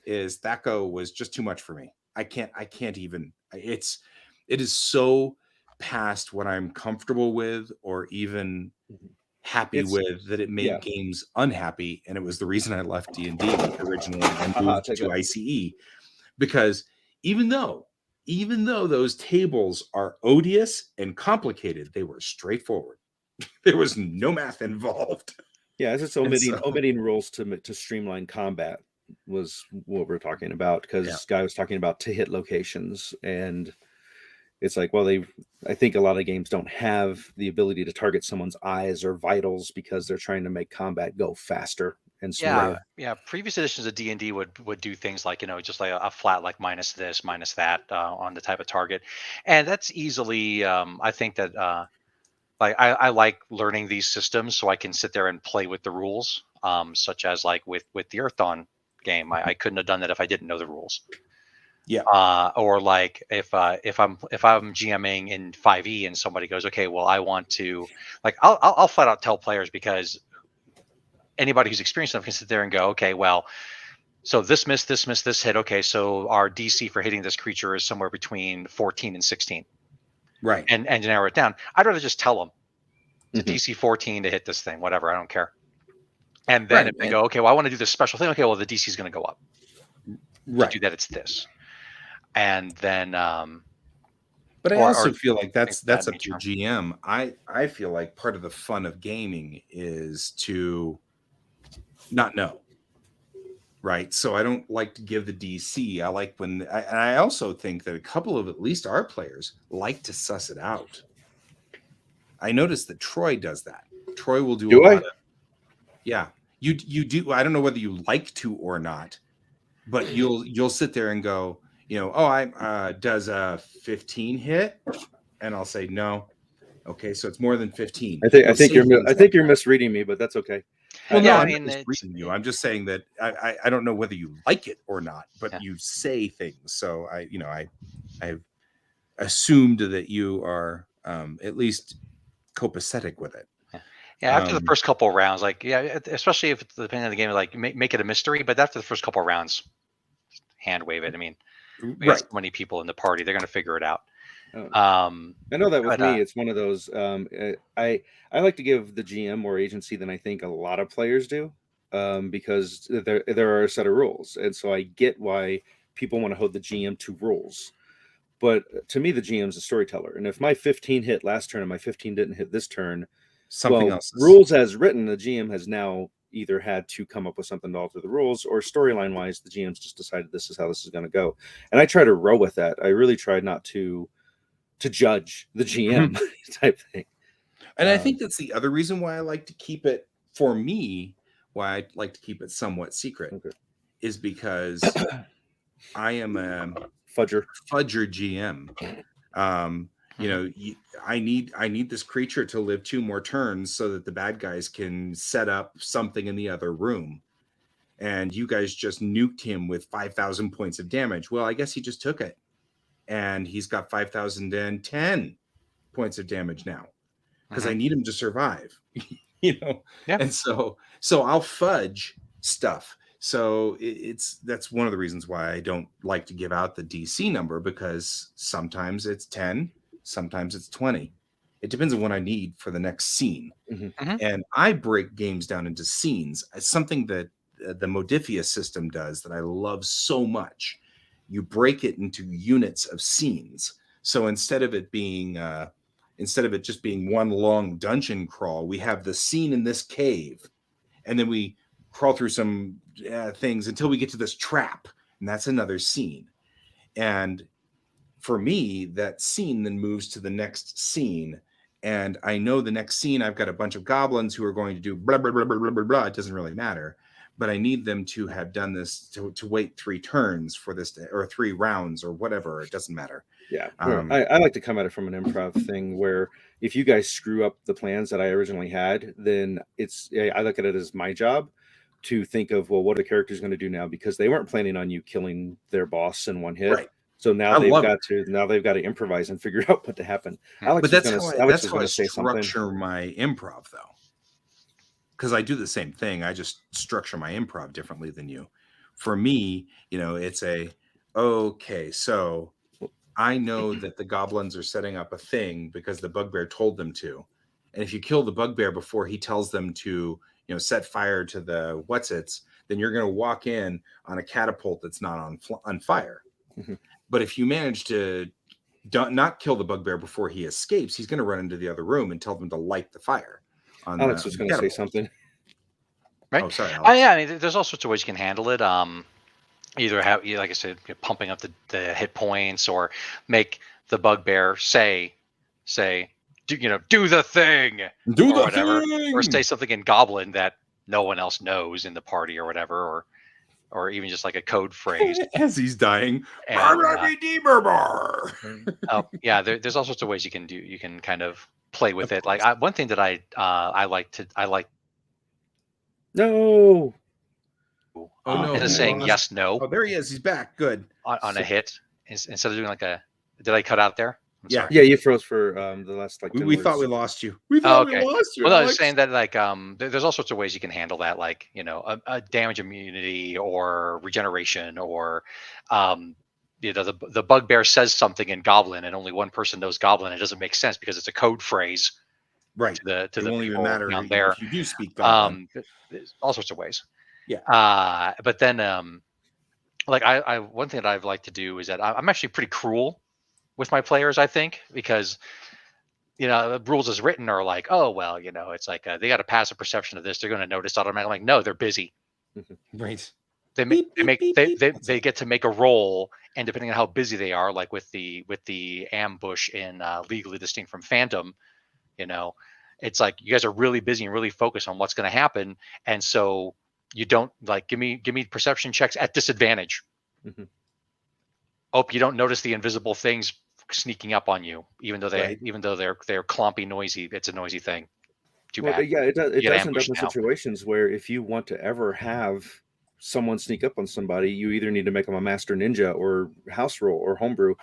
is THACO was just too much for me. I can't even. It is so past what I'm comfortable with or even happy with that it made games unhappy, and it was the reason I left D&D originally and moved to ICE, because even though those tables are odious and complicated, they were straightforward. There was no math involved. Yeah, it's just omitting rules to streamline combat was what we're talking about, because Guy was talking about to hit locations, and it's like, well, I think a lot of games don't have the ability to target someone's eyes or vitals because they're trying to make combat go faster and smoother. Yeah. Previous editions of D&D would do things like, just like a flat, like minus this, minus that on the type of target. And that's easily, I think that, like I like learning these systems so I can sit there and play with the rules, such as like with the Earthdawn game. I couldn't have done that if I didn't know the rules. Yeah. Or like if I'm GMing in 5e and somebody goes, okay, well, I want to, like, I'll flat out tell players, because anybody who's experienced enough can sit there and go, okay, well, so this missed, this hit. Okay, so our DC for hitting this creature is somewhere between 14 and 16. Right. And narrow it down. I'd rather just tell them it's DC 14 to hit this thing, whatever. I don't care. And then if they go, okay, well, I want to do this special thing. Okay, well, the DC is going to go up. Right. To do that, it's this. And then, but I also feel like that's up to GM. I feel like part of the fun of gaming is to not know. Right. So I don't like to give the DC. I like and I also think that a couple of at least our players like to suss it out. I noticed that Troy does that. Troy will do a lot of. Yeah, you do. I don't know whether you like to or not, but you'll sit there and go, I does a 15 hit, and I'll say no. Okay, so it's more than 15. I think you're misreading me, but that's okay. Well, no, I'm not misreading you. I'm just saying that I don't know whether you like it or not, but you say things. So I've assumed that you are at least copacetic with it. Yeah, after the first couple of rounds, like, especially if it's depending on the game, like make it a mystery. But after the first couple of rounds, hand wave it. I mean, we got so many people in the party; they're going to figure it out. I know that with me, it's one of those. I like to give the GM more agency than I think a lot of players do, because there are a set of rules, and so I get why people want to hold the GM to rules. But to me, the GM's a storyteller, and if my 15 hit last turn and my 15 didn't hit this turn, something else. Rules as written, the GM has now either had to come up with something to alter the rules, or storyline wise, the GM's just decided this is how this is going to go. And I try to row with that. I really try not to judge the GM type thing. And I think that's the other reason why I like to keep it, for me, why I like to keep it somewhat secret, is because I am a fudger GM. I need this creature to live 2 more turns so that the bad guys can set up something in the other room. And you guys just nuked him with 5,000 points of damage. Well, I guess he just took it. And he's got 5,010 points of damage now, because I need him to survive. And so I'll fudge stuff. So that's one of the reasons why I don't like to give out the DC number, because sometimes it's 10, sometimes it's 20. It depends on what I need for the next scene. And I break games down into scenes. It's something that the Modiphius system does that I love so much. You break it into units of scenes. So instead of it just being one long dungeon crawl, we have the scene in this cave, and then we crawl through some things until we get to this trap, and that's another scene. And for me, that scene then moves to the next scene, and I know the next scene I've got a bunch of goblins who are going to do blah blah blah blah blah blah blah. It doesn't really matter, but I need them to have done this to wait 3 turns for this or 3 rounds or whatever. It doesn't matter. Yeah, I like to come at it from an improv thing where if you guys screw up the plans that I originally had, then I look at it as my job to think of, well, what are the characters going to do now, because they weren't planning on you killing their boss in one hit. Right. So now they've got to improvise and figure out what to happen. But that's how I structure my improv, though. Because I do the same thing. I just structure my improv differently than you. For me, it's okay, so I know that the goblins are setting up a thing because the bugbear told them to. And if you kill the bugbear before he tells them to, set fire to the what's-its, then you're going to walk in on a catapult that's not on fire. Mm-hmm. But if you manage to not kill the bugbear before he escapes, he's going to run into the other room and tell them to light the fire. Alex was going to say something. Right? Oh, sorry, Alex. Yeah, I mean, there's all sorts of ways you can handle it. Either have, like I said, pumping up the hit points, or make the bugbear say, do the thing, do the thing, or say something in Goblin that no one else knows in the party or whatever, or even just like a code phrase as he's dying. There's all sorts of ways you can do. You can kind of play with it. Like one thing that I like. No. Oh no! Instead of saying yes, no. Oh, there he is. He's back. Good. On a hit, instead of doing like a. Did I cut out there? Yeah, you froze for the last like. We thought we lost you. We thought we lost you. Well, I was saying that like there's all sorts of ways you can handle that, like a damage immunity or regeneration, or the bugbear says something in Goblin and only one person knows Goblin. It doesn't make sense because it's a code phrase. Right. To the won't even matter down there. If you do speak Goblin. There's all sorts of ways. Yeah. But then like I one thing that I've liked to do is that I'm actually pretty cruel with my players, I think, because the rules as written are like, oh well, it's like they got a passive perception of this, they're going to notice automatically. Like, no, they're busy. Right. They get to make a roll, and depending on how busy they are, like with the ambush in Legally Distinct from Phantom, it's like you guys are really busy and really focused on what's going to happen, and so you don't like give me perception checks at disadvantage. Mm-hmm. Oh, you don't notice the invisible things sneaking up on you, even though they're clompy, noisy. It's a noisy thing. Too bad. Yeah, it does end up in situations where if you want to ever have someone sneak up on somebody, you either need to make them a master ninja or house rule or homebrew.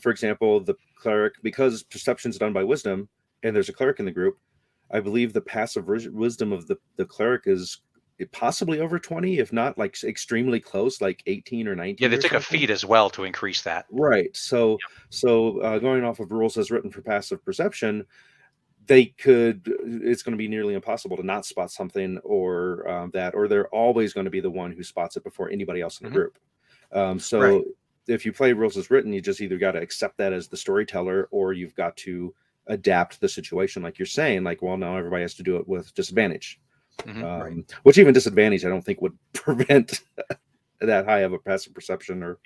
For example, the cleric, because perception's done by wisdom, and there's a cleric in the group, I believe the passive wisdom of the cleric is possibly over 20, if not like extremely close, like 18 or 19. Yeah, they take a feat as well to increase that. Right. So going off of rules as written for passive perception, it's going to be nearly impossible to not spot something or they're always going to be the one who spots it before anybody else in the group. If you play rules as written, you just either got to accept that as the storyteller, or you've got to adapt the situation, like you're saying, like, well, now everybody has to do it with disadvantage. Which even disadvantage I don't think would prevent that high of a passive perception or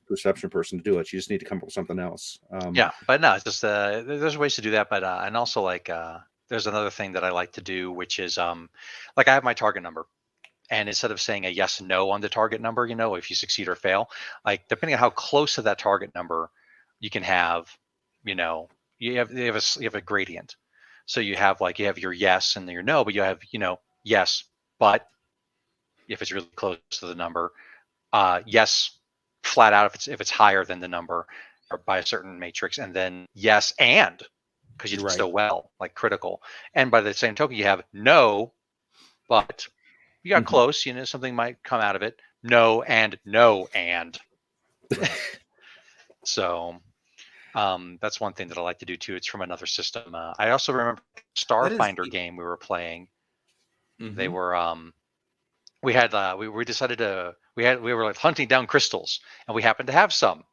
perception person to do it. You just need to come up with something else. But no, it's just there's ways to do that, but and also like there's another thing that I like to do, which is like I have my target number, and instead of saying a yes no on the target number, if you succeed or fail, like depending on how close to that target number, you can have you have a gradient. So you have your yes and your no, but you have yes, but if it's really close to the number, yes, flat out if it's higher than the number or by a certain matrix, and then yes and because you did so well, like critical. And by the same token, you have no, but you got close. Something might come out of it. No and no and. So that's one thing that I like to do too. It's from another system. I also remember Starfinder game we were playing. They were we were like hunting down crystals, and we happened to have some.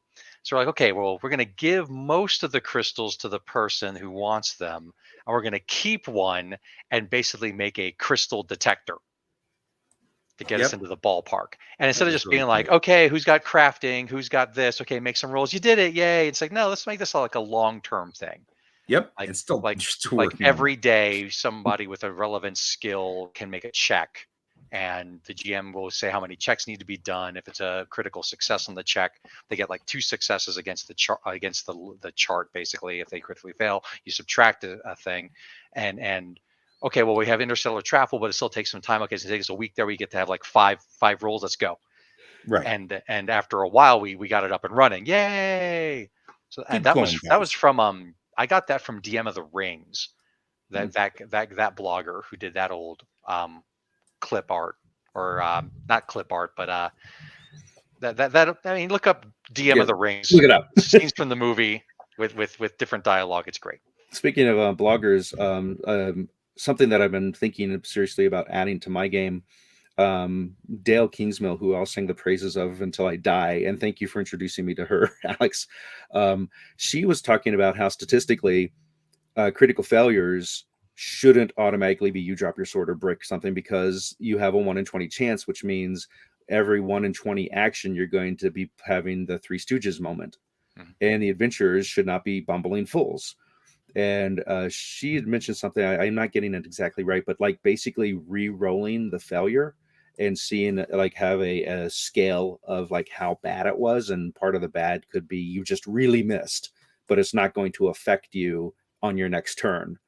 So we're like, okay, well, we're going to give most of the crystals to the person who wants them, and we're going to keep one and basically make a crystal detector to get us into the ballpark. And instead of just being like, okay, who's got crafting, who's got this, okay, make some rolls, you did it, yay. It's like, no, let's make this like a long-term thing. Yep. Like, it's still like every day somebody with a relevant skill can make a check and the GM will say how many checks need to be done. If it's a critical success on the check, they get like 2 successes against the chart, the chart. Basically, if they critically fail, you subtract a thing, and okay, well, we have interstellar travel, but it still takes some time. Okay, so it takes a week there. We get to have like five rolls. Let's go. Right. And after a while, we got it up and running. Yay! So and Keep that going, was from I got that from DM of the Rings, that blogger who did that old clip art, or not clip art, but that I mean, look up DM of the Rings. Look it up. Scenes from the movie with different dialogue. It's great. Speaking of bloggers, something that I've been thinking seriously about adding to my game, Dale Kingsmill, who I'll sing the praises of until I die, and thank you for introducing me to her, Alex. She was talking about how statistically critical failures shouldn't automatically be you drop your sword or brick something, because you have a 1 in 20 chance, which means every 1 in 20 action you're going to be having the Three Stooges moment. And the adventurers should not be bumbling fools. And she had mentioned something, I'm not getting it exactly right, but like basically re-rolling the failure and seeing like have a scale of like how bad it was, and part of the bad could be you just really missed, but it's not going to affect you on your next turn.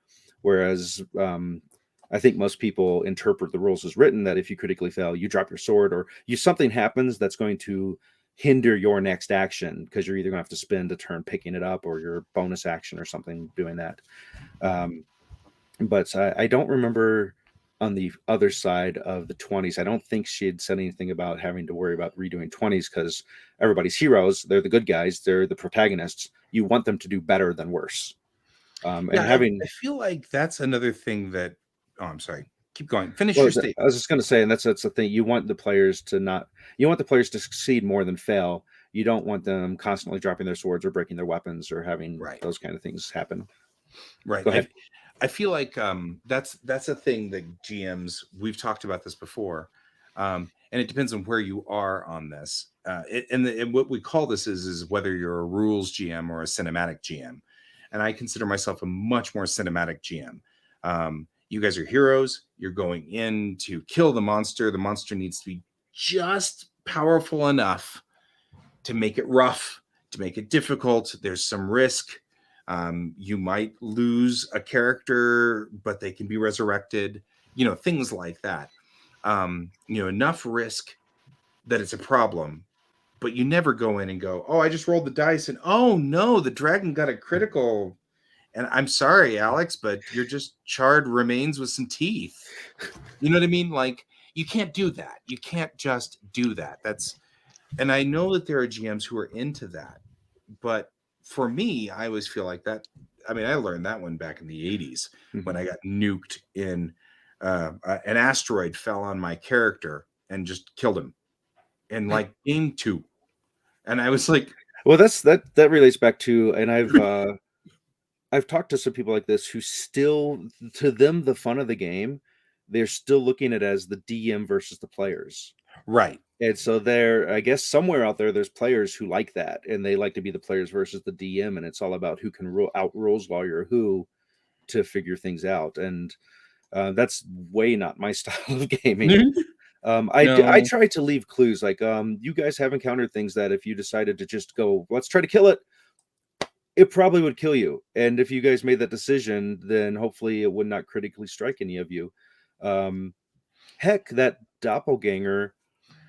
Whereas I think most people interpret the rules as written that if you critically fail, you drop your sword, or something happens that's going to hinder your next action, because you're either going to have to spend a turn picking it up, or your bonus action or something doing that. But I don't remember on the other side of the 20s. I don't think she had said anything about having to worry about redoing 20s, because everybody's heroes. They're the good guys. They're the protagonists. You want them to do better than worse. And having, I feel like that's another thing that. Oh, I'm sorry. Keep going. Finish your statement. I was just going to say, and that's the thing. You want the players to succeed more than fail. You don't want them constantly dropping their swords or breaking their weapons or having those kind of things happen. Right. Go ahead. I feel like that's a thing that GMs, we've talked about this before, and it depends on where you are on this. And what we call this is whether you're a rules GM or a cinematic GM. And I consider myself a much more cinematic GM. You guys are heroes. You're going in to kill the monster. The monster needs to be just powerful enough to make it rough, to make it difficult. There's some risk. You might lose a character, but they can be resurrected. Things like that. Enough risk that it's a problem, but you never go in and go, oh, I just rolled the dice and oh no, the dragon got a critical. And I'm sorry, Alex, but you're just charred remains with some teeth. You know what I mean? Like, you can't do that. You can't just do that. And I know that there are GMs who are into that, but for me, I always feel like that. I mean, I learned that one back in the 80s when I got nuked in an asteroid fell on my character and just killed him in like game 2. And I was like, well, that relates back to, and I've talked to some people like this who still, to them, the fun of the game, they're still looking at it as the DM versus the players. Right. And so I guess somewhere out there's players who like that, and they like to be the players versus the DM, and it's all about who can out rules lawyer who to figure things out. And that's way not my style of gaming. I try to leave clues, like you guys have encountered things that if you decided to just go, let's try to kill it, it probably would kill you. And if you guys made that decision, then hopefully it would not critically strike any of you. Heck, that doppelganger,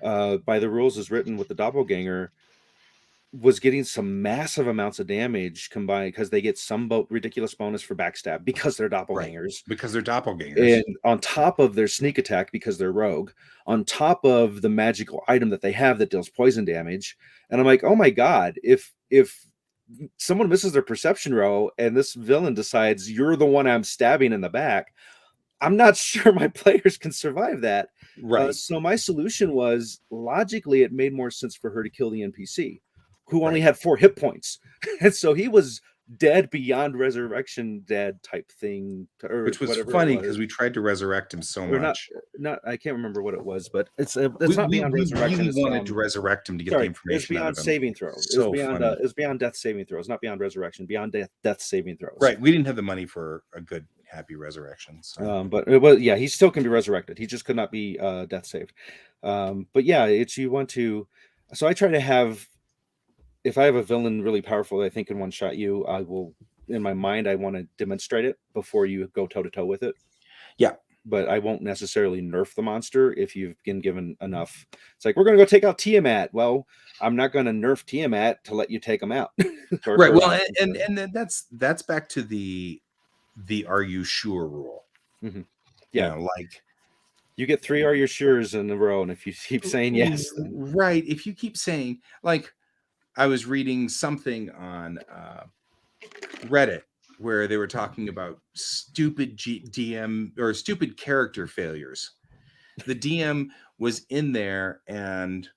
by the rules as written with the doppelganger, was getting some massive amounts of damage combined, because they get some ridiculous bonus for backstab because they're doppelgangers. Right, because they're doppelgangers. And on top of their sneak attack because they're rogue, on top of the magical item that they have that deals poison damage. And I'm like, oh my God, if someone misses their perception row and this villain decides you're the one I'm stabbing in the back, I'm not sure my players can survive that. Right. So my solution was, logically, it made more sense for her to kill the NPC, who only had 4 hit points. And so he was dead beyond resurrection dead type thing. Which was funny because we tried to resurrect him so much. Not I can't remember what it was, but it's not beyond resurrection. We wanted to resurrect him to get the information. It's beyond saving throws. So it's beyond death saving throws, not beyond resurrection, beyond death saving throws. Right. We didn't have the money for a good happy resurrection. So. But it was, he still can be resurrected. He just could not be death saved. But yeah, it's you want to. So I try to have, if I have a villain really powerful that I think can one shot you, I will, in my mind, I want to demonstrate it before you go toe to toe with it. Yeah. But I won't necessarily nerf the monster if you've been given enough. It's like, we're going to go take out Tiamat. Well, I'm not going to nerf Tiamat to let you take him out. Right. Well, and then that's back to the are you sure rule. Mm-hmm. Yeah. Like, you get 3 are you sures in a row, and if you keep saying yes, then... right. If you keep saying, like, I was reading something on Reddit where they were talking about stupid DM or stupid character failures. The DM was in there and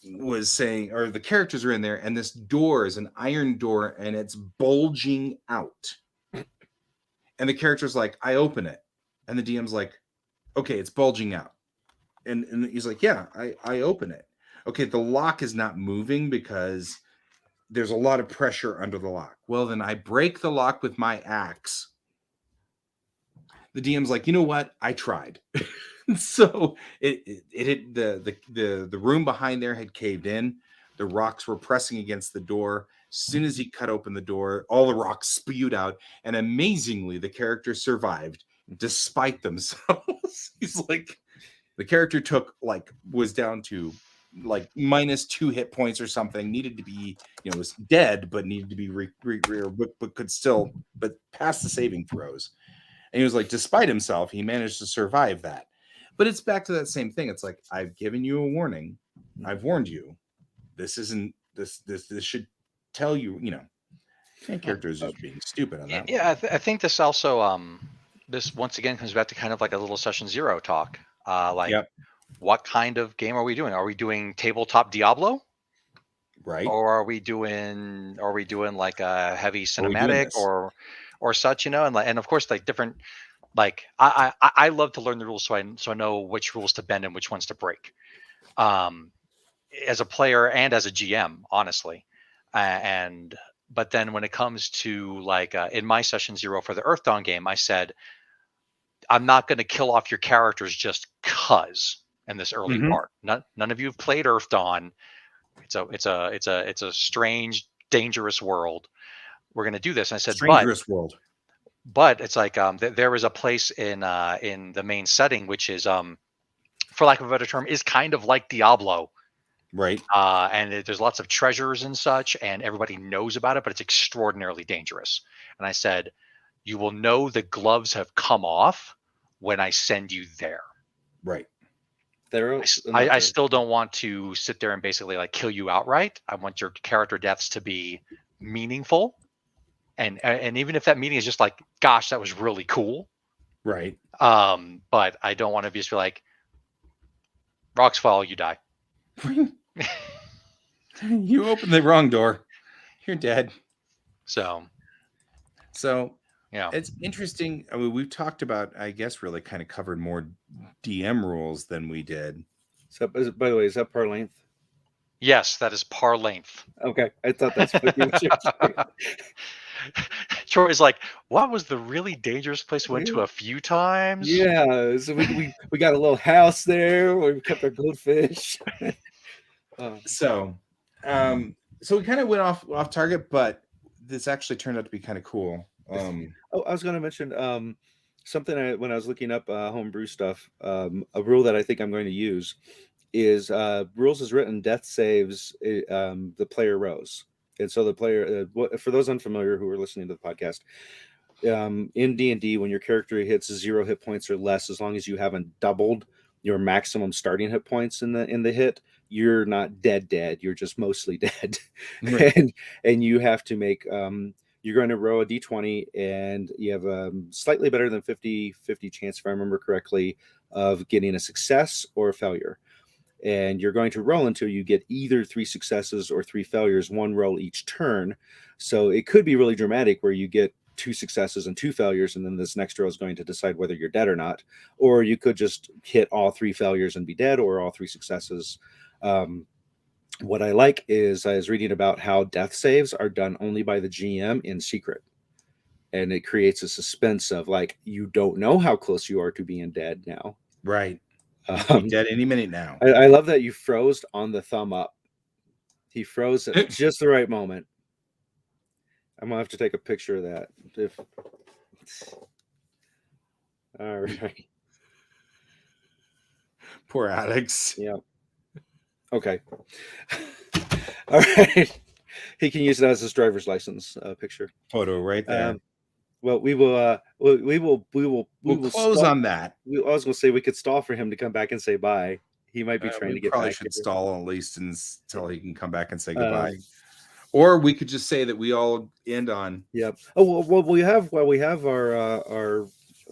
was saying, or the characters are in there, and this door is an iron door and it's bulging out. And the character's like, I open it. And the DM's like, okay, it's bulging out. And he's like, yeah, I open it. Okay, the lock is not moving because there's a lot of pressure under the lock. Well, then I break the lock with my axe. The DM's like, you know what? I tried. So it hit the room behind there had caved in. The rocks were pressing against the door. As soon as he cut open the door, all the rocks spewed out. And amazingly, the character survived despite themselves. He's like, the character was down to like -2 hit points or something, needed to be, was dead, but needed to be but could still, but pass the saving throws. And he was like, despite himself, he managed to survive that. But it's back to that same thing. It's like, I've given you a warning. I've warned you. This isn't this should tell you, that character is just being stupid on that. Yeah, I think this also this once again comes back to kind of like a little session 0 talk. What kind of game are we doing? Are we doing tabletop Diablo? Right. Or are we doing like a heavy cinematic or such, and of course, like different, like I love to learn the rules so I know which rules to bend and which ones to break, as a player and as a GM, honestly. But then when it comes to like in my session 0 for the Earth Dawn game, I said, I'm not going to kill off your characters just cause in this early part. None of you have played Earth Dawn. It's a strange, dangerous world. We're going to do this. And I said, world. But it's like there is a place in the main setting, which is, for lack of a better term, is kind of like Diablo. Right. And there's lots of treasures and such, and everybody knows about it, but it's extraordinarily dangerous. And I said, you will know the gloves have come off when I send you there. Right. I still don't want to sit there and basically like kill you outright. I want your character deaths to be meaningful. And even if that meaning is just like, gosh, that was really cool. Right. But I don't want to just be like, rocks fall, you die. You opened the wrong door. You're dead. So yeah, it's interesting. I mean, we've talked about, I guess, really kind of covered more DM rules than we did. So, by the way, is that par length? Yes, that is par length. Okay, I thought that's what you were. Troy is like, what was the really dangerous place we went to a few times? Yeah, so we got a little house there where we kept our goldfish. So we kind of went off target, but this actually turned out to be kind of cool. I was going to mention something when I was looking up homebrew stuff. A rule that I think I'm going to use is rules as written, death saves the player rows. And so the player, for those unfamiliar who are listening to the podcast, in D&D, when your character hits 0 hit points or less, as long as you haven't doubled your maximum starting hit points in the hit, you're not dead. You're just mostly dead. Right. and you have to make you're going to roll a d20, and you have a slightly better than 50 chance, if I remember correctly, of getting a success or a failure. And you're going to roll until you get either 3 successes or 3 failures, 1 roll each turn. So it could be really dramatic where you get 2 successes and 2 failures, and then this next row is going to decide whether you're dead or not. Or you could just hit all 3 failures and be dead, or all 3 successes. What I like is I was reading about how death saves are done only by the GM in secret. and it creates a suspense of like you don't know how close you are to being dead now. Right. You could be Um, dead any minute now. I love that you froze on the thumb up. He froze at just the right moment. I'm gonna have to take a picture of that. All right. Poor Alex. Yeah. Okay. All right. He can use it as his driver's license picture. Photo right there. Well, we will We'll close stall. on that. I was going to say we could stall for him to come back and say bye. He might be trying We to get probably back should here. stall at least until he can come back and say goodbye. Or we could just say that we all end on. Yep. Oh well, we have our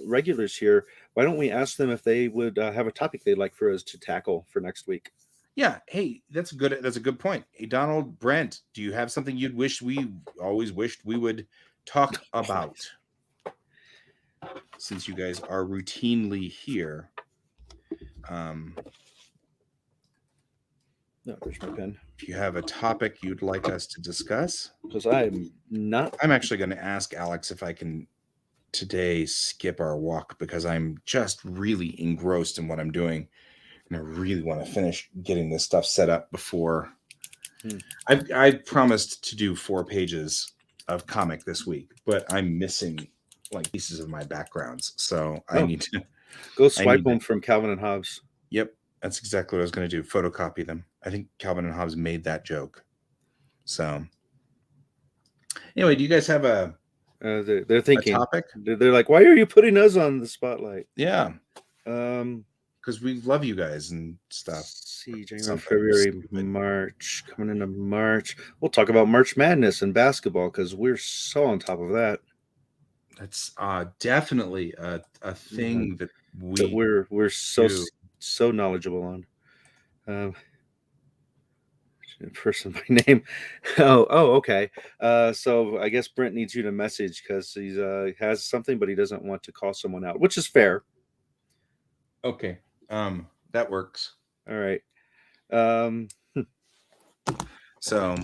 regulars here. Why don't we ask them if they would have a topic they'd like for us to tackle for next week? Yeah. Hey, that's a good point. Hey, Donald, Brent, do you have something you'd wish we always wished we would talk about? Since you guys are routinely here. No, there's my pen. If you have a topic you'd like us to discuss, because I'm not. I'm actually going to ask Alex if I can today skip our walk because I'm just really engrossed in what I'm doing, and I really want to finish getting this stuff set up before. I promised to do 4 pages of comic this week, but I'm missing like pieces of my backgrounds, so I need to go swipe them from Calvin and Hobbes. Yep, that's exactly what I was going to do. Photocopy them. I think Calvin and Hobbes made that joke. So, anyway, do you guys have a? They're thinking. A topic. They're like, why are you putting us on the spotlight? Yeah. Because we love you guys and stuff. See, January, February, March, coming into March. We'll talk about March Madness and basketball because we're so on top of that. That's definitely a thing that we're so knowledgeable on. Person by name. Okay. So I guess Brent needs you to message because he has something, but he doesn't want to call someone out, which is fair. Okay. That works. All right. So.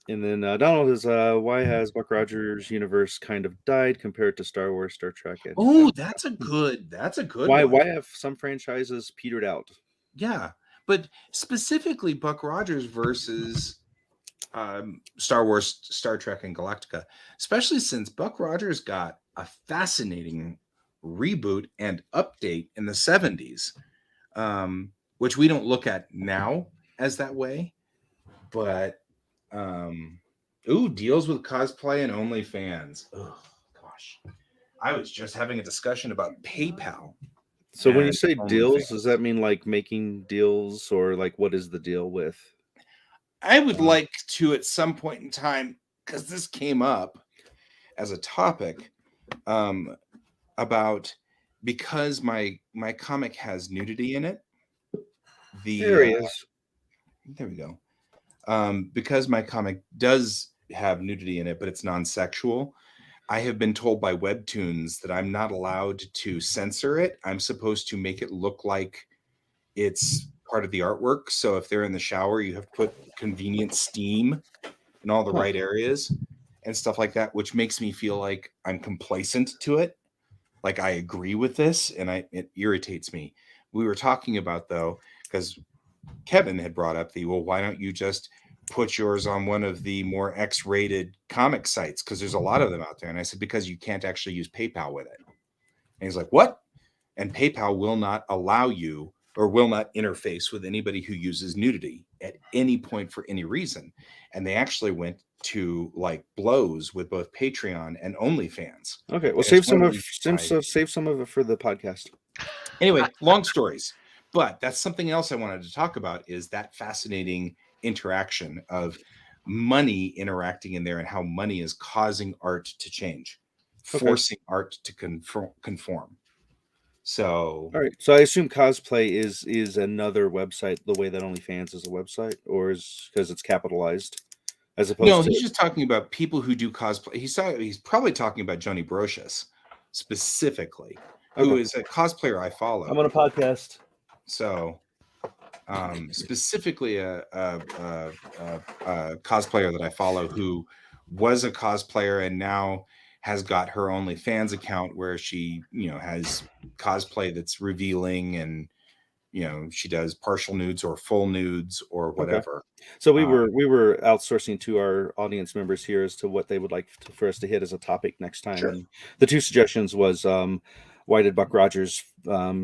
And then Donald is why has Buck Rogers' universe kind of died compared to Star Wars, Star Trek? Oh, that's a good why one. Why have some franchises petered out? Yeah, but specifically Buck Rogers versus Star Wars, Star Trek, and Galactica, especially since Buck Rogers got a fascinating reboot and update in the 70s, which we don't look at now as that way, but deals with cosplay and OnlyFans. Oh gosh, I was just having a discussion about PayPal. So when you say deals, does that mean like making deals, or like what is the deal with? I would like to at some point in time, because this came up as a topic, about because my comic has nudity in it. There he is. There we go. Because my comic does have nudity in it, but it's non-sexual, I have been told by Webtoons that I'm not allowed to censor it. I'm supposed to make it look like it's part of the artwork. So if they're in the shower, you have to put convenient steam in all the right areas and stuff like that, which makes me feel like I'm complacent to it. Like I agree with this, and it irritates me. We were talking about, though, because Kevin had brought up why don't you just put yours on one of the more X-rated comic sites? Because there's a lot of them out there. And I said, because you can't actually use PayPal with it. And he's like, what? And PayPal will not allow you or will not interface with anybody who uses nudity at any point for any reason. And they actually went to like blows with both Patreon and OnlyFans. Okay, well, save some of it for the podcast. Anyway, long stories. But that's something else I wanted to talk about, is that fascinating interaction of money interacting in there and how money is causing art to change, forcing art to conform. So, all right. So I assume cosplay is another website, the way that OnlyFans is a website, or is because it's capitalized, as opposed to. No, he's just talking about people who do cosplay. He's probably talking about Joni Brocious specifically, who is a cosplayer I follow. I'm on a podcast. So, specifically a cosplayer that I follow who was a cosplayer and now has got her OnlyFans account where she, has cosplay that's revealing, and she does partial nudes or full nudes or Okay. whatever. So we were outsourcing to our audience members here as to what they would like for us to hit as a topic next time. Sure. And the two suggestions was why did Buck Rogers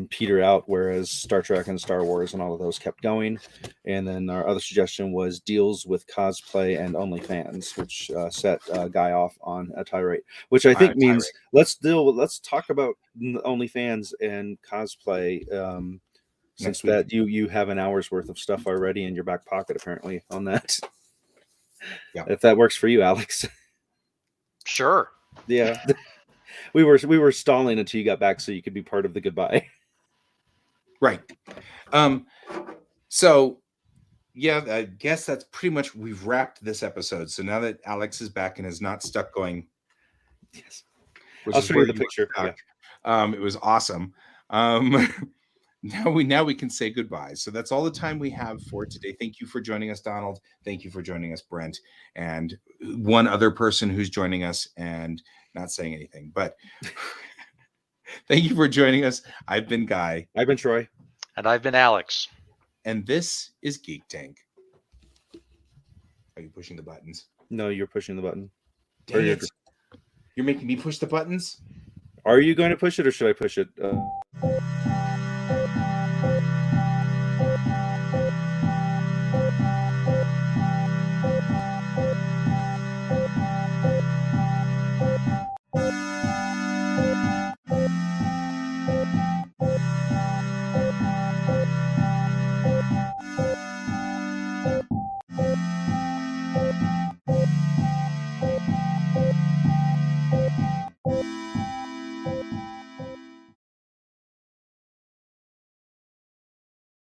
peter out, whereas Star Trek and Star Wars and all of those kept going. And then our other suggestion was deals with cosplay and OnlyFans, which set Guy off on a tirade, which I think means let's talk about OnlyFans and cosplay. Since that you have an hour's worth of stuff already in your back pocket, apparently, on that. Yeah. If that works for you, Alex. Sure. Yeah. We were stalling until you got back so you could be part of the goodbye. Right. So yeah, I guess that's pretty much, we've wrapped this episode. So now that Alex is back and is not stuck going, Yes. which I'll is show where you the picture. Yeah. It was awesome. Now we can say goodbye. So that's all the time we have for today. Thank you for joining us, Donald. Thank you for joining us, Brent, and one other person who's joining us and not saying anything. But thank you for joining us. I've been Guy. I've been Troy. And I've been Alex. And this is Geek Tank. Are you pushing the buttons? No, you're pushing the button. Dang it. You're making me push the buttons? Are you going to push it or should I push it?